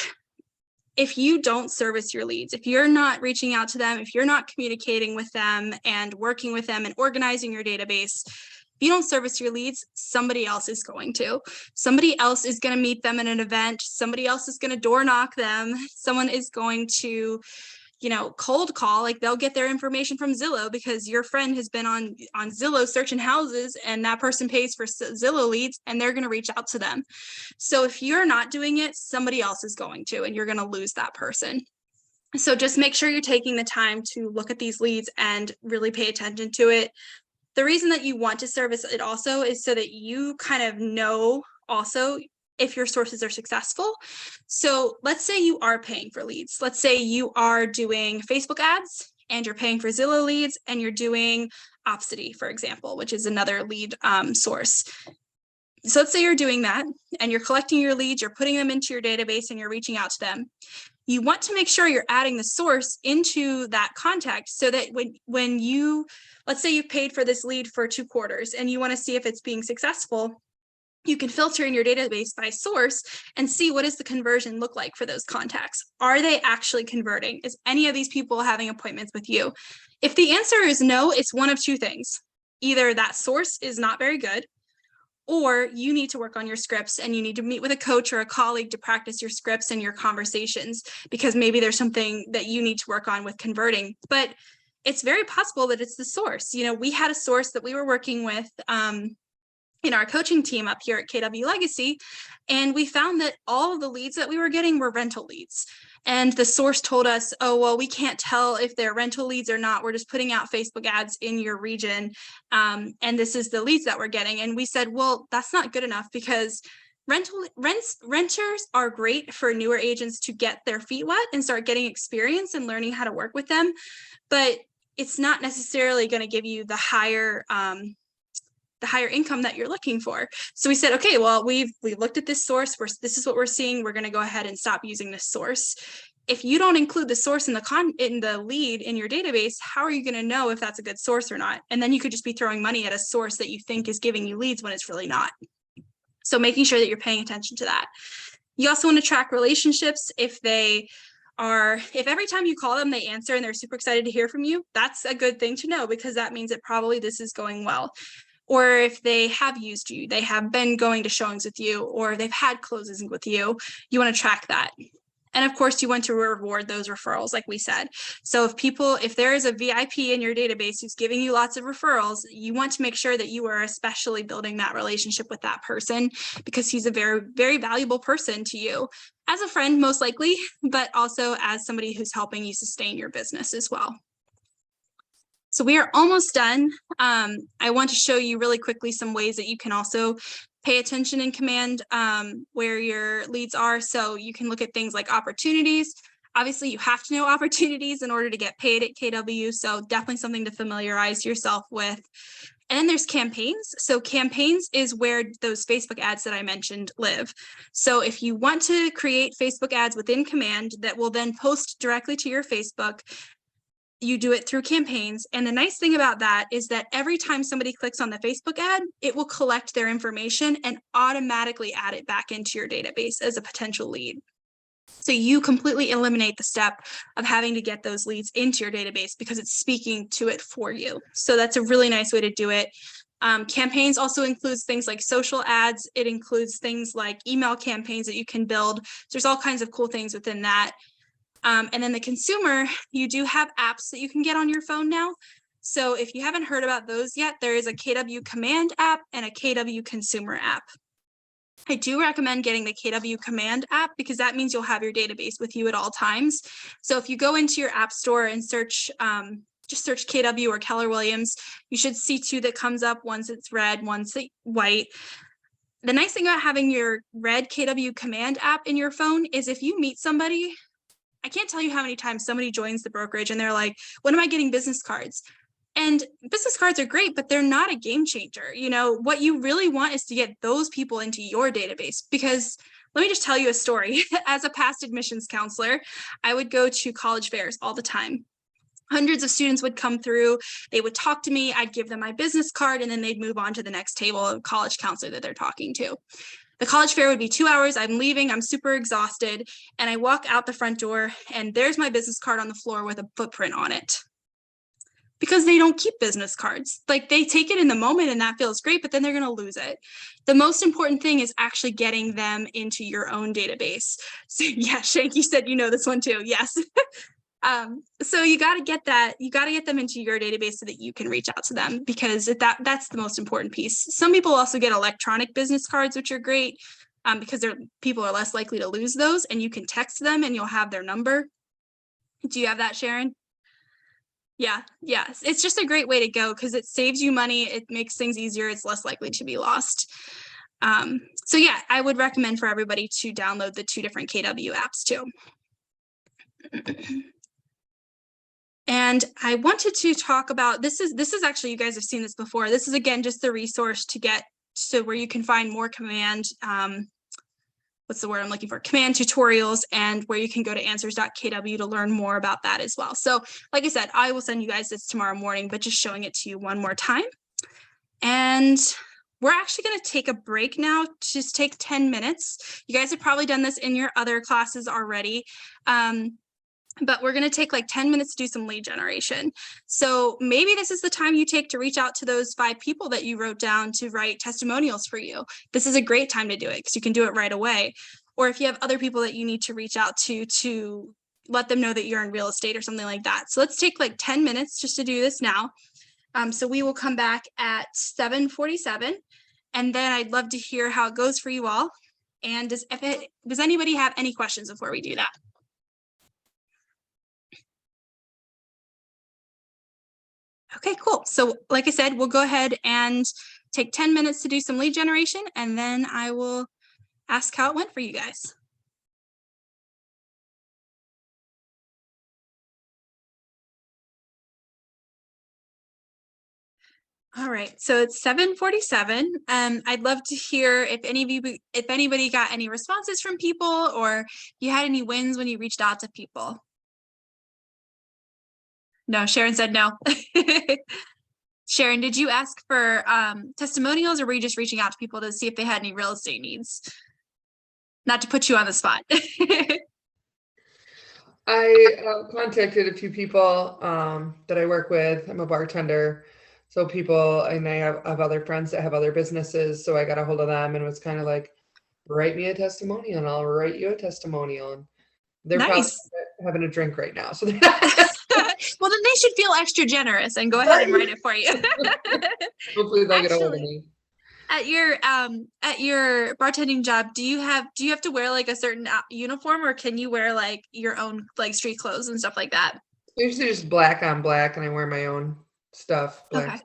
if you don't service your leads, if you're not reaching out to them, if you're not communicating with them and working with them and organizing your database, if you don't service your leads, somebody else is going to. Somebody else is going to meet them at an event. Somebody else is going to door knock them. Someone is going to, you know, cold call. Like they'll get their information from Zillow because your friend has been on Zillow searching houses, and that person pays for Zillow leads and they're going to reach out to them. So if you're not doing it, somebody else is going to, and you're going to lose that person. So just make sure you're taking the time to look at these leads and really pay attention to it. The reason that you want to service it also is so that you kind of know also if your sources are successful. So let's say you are paying for leads. Let's say you are doing Facebook ads and you're paying for Zillow leads, and you're doing Opcity, for example, which is another lead source. So let's say you're doing that and you're collecting your leads, you're putting them into your database and you're reaching out to them. You want to make sure you're adding the source into that contact so that when you, let's say you've paid for this lead for 2 quarters and you want to see if it's being successful, you can filter in your database by source and see what does the conversion look like for those contacts. Are they actually converting? Is any of these people having appointments with you? If the answer is no, it's one of 2 things. Either that source is not very good, or you need to work on your scripts and you need to meet with a coach or a colleague to practice your scripts and your conversations, because maybe there's something that you need to work on with converting. But it's very possible that it's the source. You know, we had a source that we were working with in our coaching team up here at KW Legacy, and we found that all of the leads that we were getting were rental leads. And the source told us, oh, well, we can't tell if they're rental leads or not. We're just putting out Facebook ads in your region. And this is the leads that we're getting. And we said, well, that's not good enough, because renters are great for newer agents to get their feet wet and start getting experience and learning how to work with them. But it's not necessarily going to give you the higher income that you're looking for. So we said, okay, well, we looked at this source. This is what we're seeing. We're going to go ahead and stop using this source. If you don't include the source in the lead in your database, how are you going to know if that's a good source or not? And then you could just be throwing money at a source that you think is giving you leads when it's really not. So making sure that you're paying attention to that. You also want to track relationships. If every time you call them, they answer and they're super excited to hear from you, that's a good thing to know, because that means that probably this is going well. Or if they have used you, they have been going to showings with you, or they've had closes with you, you want to track that. And of course, you want to reward those referrals, like we said. So if there is a VIP in your database who's giving you lots of referrals, you want to make sure that you are especially building that relationship with that person, because he's a very, very valuable person to you as a friend, most likely, but also as somebody who's helping you sustain your business as well. So we are almost done. I want to show you really quickly some ways that you can also pay attention in Command where your leads are. So you can look at things like opportunities. Obviously, you have to know opportunities in order to get paid at KW. So definitely something to familiarize yourself with. And then there's campaigns. So campaigns is where those Facebook ads that I mentioned live. So if you want to create Facebook ads within Command that will then post directly to your Facebook, you do it through campaigns. And the nice thing about that is that every time somebody clicks on the Facebook ad, it will collect their information and automatically add it back into your database as a potential lead. So you completely eliminate the step of having to get those leads into your database, because it's speaking to it for you. So that's a really nice way to do it. Campaigns also includes things like social ads. It includes things like email campaigns that you can build. So there's all kinds of cool things within that. And then the consumer, you do have apps that you can get on your phone now. So if you haven't heard about those yet, there is a KW Command app and a KW Consumer app. I do recommend getting the KW Command app, because that means you'll have your database with you at all times. So if you go into your app store and search, just search KW or Keller Williams, you should see two that comes up. One's it's red, one's white. The nice thing about having your red KW Command app in your phone is if you meet somebody, I can't tell you how many times somebody joins the brokerage and they're like, when am I getting business cards? And business cards are great, but they're not a game changer. You know, what you really want is to get those people into your database, because let me just tell you a story. As a past admissions counselor, I would go to college fairs all the time. Hundreds of students would come through, they would talk to me, I'd give them my business card, and then they'd move on to the next table of college counselor that they're talking to. The college fair would be 2 hours. I'm leaving. I'm super exhausted. And I walk out the front door and there's my business card on the floor with a footprint on it. Because they don't keep business cards. Like, they take it in the moment and that feels great, but then they're going to lose it. The most important thing is actually getting them into your own database. So yeah, Shank, you said you know this one too. Yes. So you got to get them into your database so that you can reach out to them, because that's the most important piece. Some people also get electronic business cards, which are great because people are less likely to lose those, and you can text them and you'll have their number. Do you have that, Sharon? Yeah, yes. It's just a great way to go because it saves you money. It makes things easier. It's less likely to be lost. So yeah, I would recommend for everybody to download the 2 different KW apps too. And I wanted to talk about, this is actually, you guys have seen this before. This is again, just the resource to get to where you can find more Command, what's the word I'm looking for? Command tutorials, and where you can go to answers.kw to learn more about that as well. So like I said, I will send you guys this tomorrow morning, but just showing it to you one more time. And we're actually going to take a break now, just take 10 minutes. You guys have probably done this in your other classes already. But we're going to take like 10 minutes to do some lead generation. So maybe this is the time you take to reach out to those 5 people that you wrote down to write testimonials for you. This is a great time to do it because you can do it right away. Or if you have other people that you need to reach out to let them know that you're in real estate or something like that. So let's take like 10 minutes just to do this now. So we will come back at 7:47. And then I'd love to hear how it goes for you all. And does anybody have any questions before we do that? Okay, cool. So like I said, we'll go ahead and take 10 minutes to do some lead generation, and then I will ask how it went for you guys. All right, so it's 7:47. I'd love to hear if anybody got any responses from people, or you had any wins when you reached out to people. No, Sharon said no. Sharon, did you ask for testimonials, or were you just reaching out to people to see if they had any real estate needs? Not to put you on the spot. I contacted a few people that I work with. I'm a bartender. So people, and I have other friends that have other businesses. So I got a hold of them and was kind of like, write me a testimonial and I'll write you a testimonial. And they're probably Nice. having a drink right now. So Well, then they should feel extra generous and go ahead and write it for you. hopefully they'll get a hold of Actually, me. At your bartending job, do you have to wear like a certain uniform, or can you wear like your own like street clothes and stuff like that? Usually just black on black, and I wear my own stuff. Black. Okay.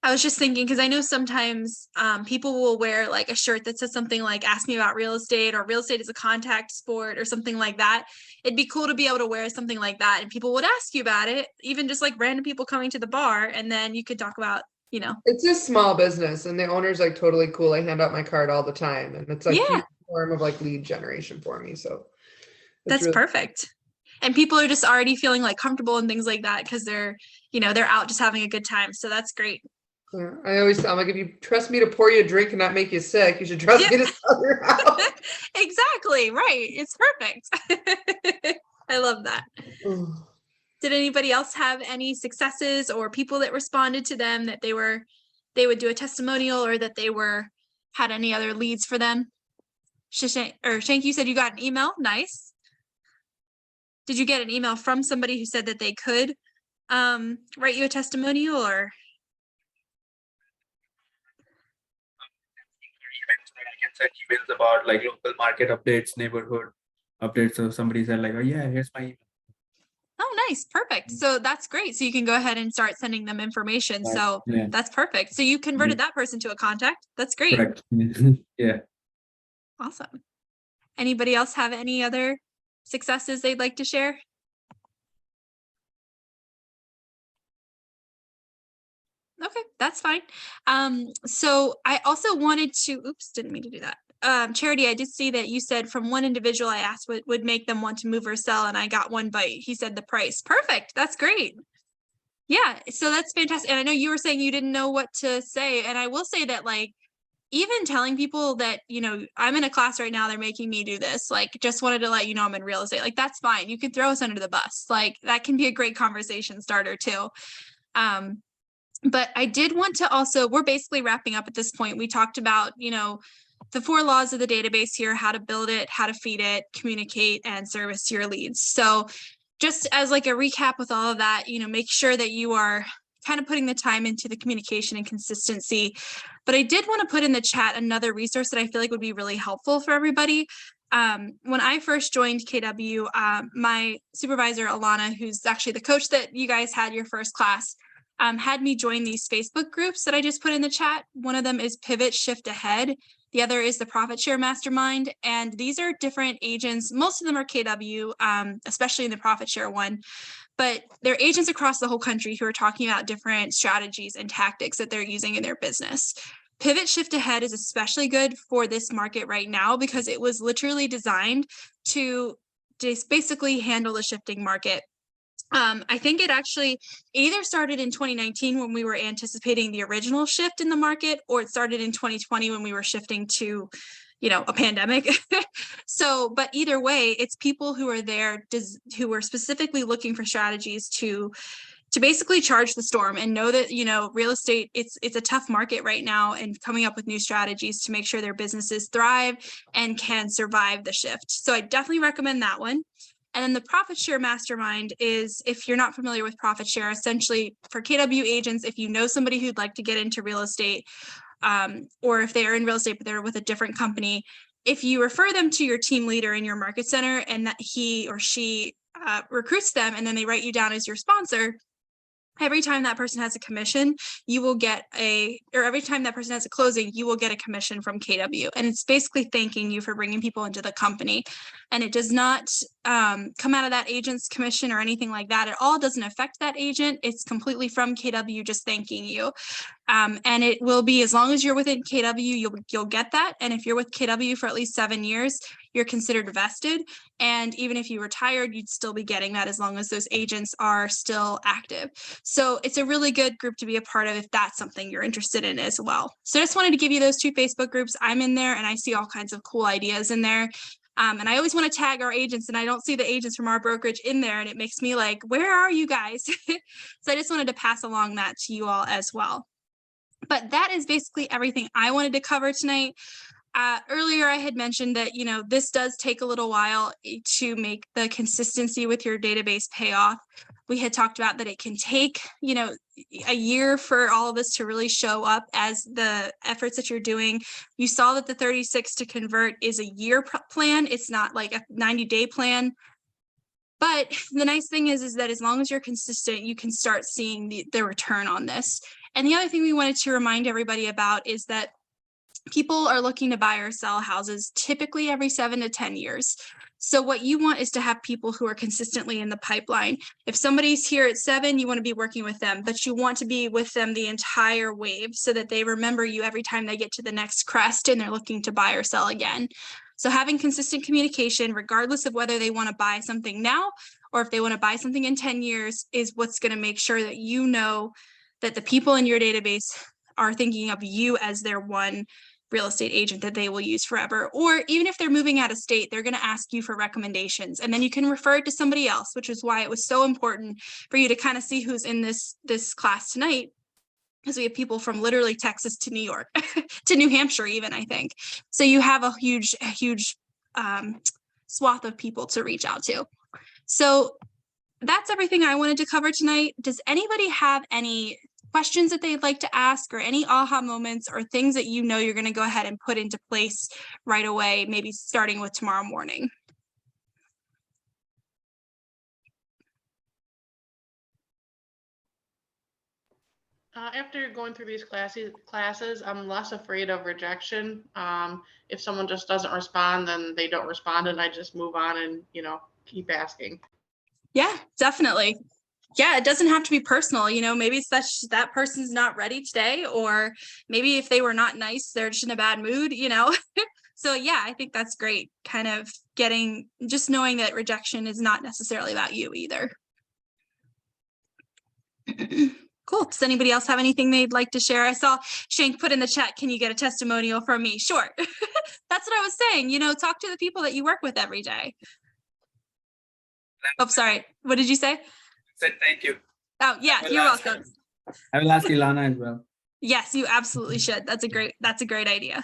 I was just thinking, because I know sometimes people will wear like a shirt that says something like "Ask me about real estate" or "Real estate is a contact sport" or something like that. It'd be cool to be able to wear something like that, and people would ask you about it, even just like random people coming to the bar, and then you could talk about, you know. It's a small business, and the owner's like totally cool. I hand out my card all the time, and it's like Yeah. huge form of like lead generation for me. So it's That's really perfect. And people are just already feeling like comfortable and things like that because they're out just having a good time. So that's great. Yeah, I always tell them, like, if you trust me to pour you a drink and not make you sick, you should trust me to sell your house. Exactly. Right. It's perfect. I love that. Did anybody else have any successes or people that responded to them that they would do a testimonial, or that they had any other leads for them? Shank, you said you got an email. Nice. Did you get an email from somebody who said that they could write you a testimonial, or? I can send emails about like local market updates, neighborhood updates. So somebody said like, oh yeah, here's my email. Oh, nice. Perfect. So that's great. So you can go ahead and start sending them information. Right. So Yeah. that's perfect. So you converted that person to a contact. That's great. Correct. Yeah. Awesome. Anybody else have any other successes they'd like to share? Okay, that's fine. So I also wanted to, didn't mean to do that. Charity, I did see that you said from one individual I asked what would make them want to move or sell, and I got one bite. He said the price. Perfect. That's great. Yeah, so that's fantastic. And I know you were saying you didn't know what to say. And I will say that, like, even telling people that, I'm in a class right now, they're making me do this, like, just wanted to let you know I'm in real estate. Like, that's fine. You can throw us under the bus. Like, that can be a great conversation starter too. But I did want to also, we're basically wrapping up at this point. We talked about, the 4 laws of the database here, how to build it, how to feed it, communicate, and service your leads. So just as like a recap with all of that, make sure that you are kind of putting the time into the communication and consistency. But I did want to put in the chat another resource that I feel like would be really helpful for everybody. When I first joined KW, my supervisor, Alana, who's actually the coach that you guys had your first class, had me join these Facebook groups that I just put in the chat. One of them is Pivot Shift Ahead. The other is the Profit Share Mastermind. And these are different agents. Most of them are KW, especially in the Profit Share one. But they're agents across the whole country who are talking about different strategies and tactics that they're using in their business. Pivot Shift Ahead is especially good for this market right now because it was literally designed to just basically handle the shifting market. I think it either started in 2019 when we were anticipating the original shift in the market, or it started in 2020 when we were shifting to, a pandemic. So, but either way, it's people who are there, who are specifically looking for strategies to basically charge the storm and know that, real estate, it's a tough market right now, and coming up with new strategies to make sure their businesses thrive and can survive the shift. So I definitely recommend that one. And then the Profit Share Mastermind is, if you're not familiar with Profit Share, essentially for KW agents, if you know somebody who'd like to get into real estate, or if they are in real estate, but they're with a different company, if you refer them to your team leader in your market center and that he or she recruits them and then they write you down as your sponsor, every time that person has a commission, you will get or every time that person has a closing, you will get a commission from KW. And it's basically thanking you for bringing people into the company. And it does not come out of that agent's commission or anything like that. It all doesn't affect that agent. It's completely from KW just thanking you. And it will be, as long as you're within KW, you'll get that. And if you're with KW for at least 7 years, you're considered vested. And even if you retired, you'd still be getting that as long as those agents are still active. So it's a really good group to be a part of if that's something you're interested in as well. So I just wanted to give you those 2 Facebook groups. I'm in there and I see all kinds of cool ideas in there. And I always want to tag our agents, and I don't see the agents from our brokerage in there, and it makes me like, where are you guys? So I just wanted to pass along that to you all as well. But that is basically everything I wanted to cover tonight. Earlier, I had mentioned that, this does take a little while to make the consistency with your database pay off. We had talked about that it can take, a year for all of this to really show up as the efforts that you're doing. You saw that the 36 to convert is a year plan. It's not like a 90-day plan. But the nice thing is that as long as you're consistent, you can start seeing the return on this. And the other thing we wanted to remind everybody about is that people are looking to buy or sell houses typically every 7 to 10 years. So what you want is to have people who are consistently in the pipeline. If somebody's here at 7, you want to be working with them, but you want to be with them the entire wave so that they remember you every time they get to the next crest and they're looking to buy or sell again. So having consistent communication, regardless of whether they want to buy something now or if they want to buy something in 10 years, is what's going to make sure that you know that the people in your database are thinking of you as their one real estate agent that they will use forever. Or even if they're moving out of state, they're going to ask you for recommendations, and then you can refer it to somebody else, which is why it was so important for you to kind of see who's in this class tonight, because we have people from literally Texas to New York to New Hampshire even, I think. So you have a huge swath of people to reach out to. So that's everything I wanted to cover tonight. Does anybody have any questions that they'd like to ask, or any aha moments or things that you're going to go ahead and put into place right away, maybe starting with tomorrow morning? After going through these classes, I'm less afraid of rejection. If someone just doesn't respond, then they don't respond, and I just move on and, keep asking. Yeah, definitely. Yeah, it doesn't have to be personal. Maybe it's that person's not ready today, or maybe if they were not nice, they're just in a bad mood, So yeah, I think that's great. Kind of just knowing that rejection is not necessarily about you either. Cool. Does anybody else have anything they'd like to share? I saw Shank put in the chat, can you get a testimonial from me? Sure. That's what I was saying. Talk to the people that you work with every day. Oh, sorry. What did you say? Said thank you. Oh, yeah, you're welcome. I will ask Ilana as well. Yes, you absolutely should. That's a great idea.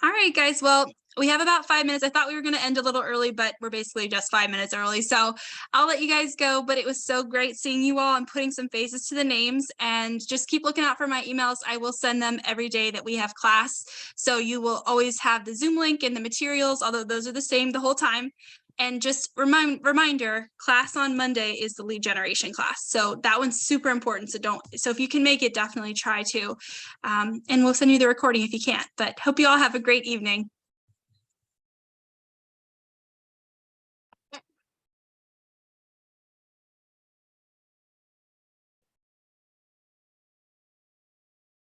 All right, guys. Well, we have about 5 minutes. I thought we were going to end a little early, but we're basically just 5 minutes early. So I'll let you guys go, but it was so great seeing you all and putting some faces to the names, and just keep looking out for my emails. I will send them every day that we have class. So you will always have the Zoom link and the materials, although those are the same the whole time. And just reminder, class on Monday is the lead generation class. So that one's super important. So if you can make it, definitely try to. And we'll send you the recording if you can't. But hope you all have a great evening.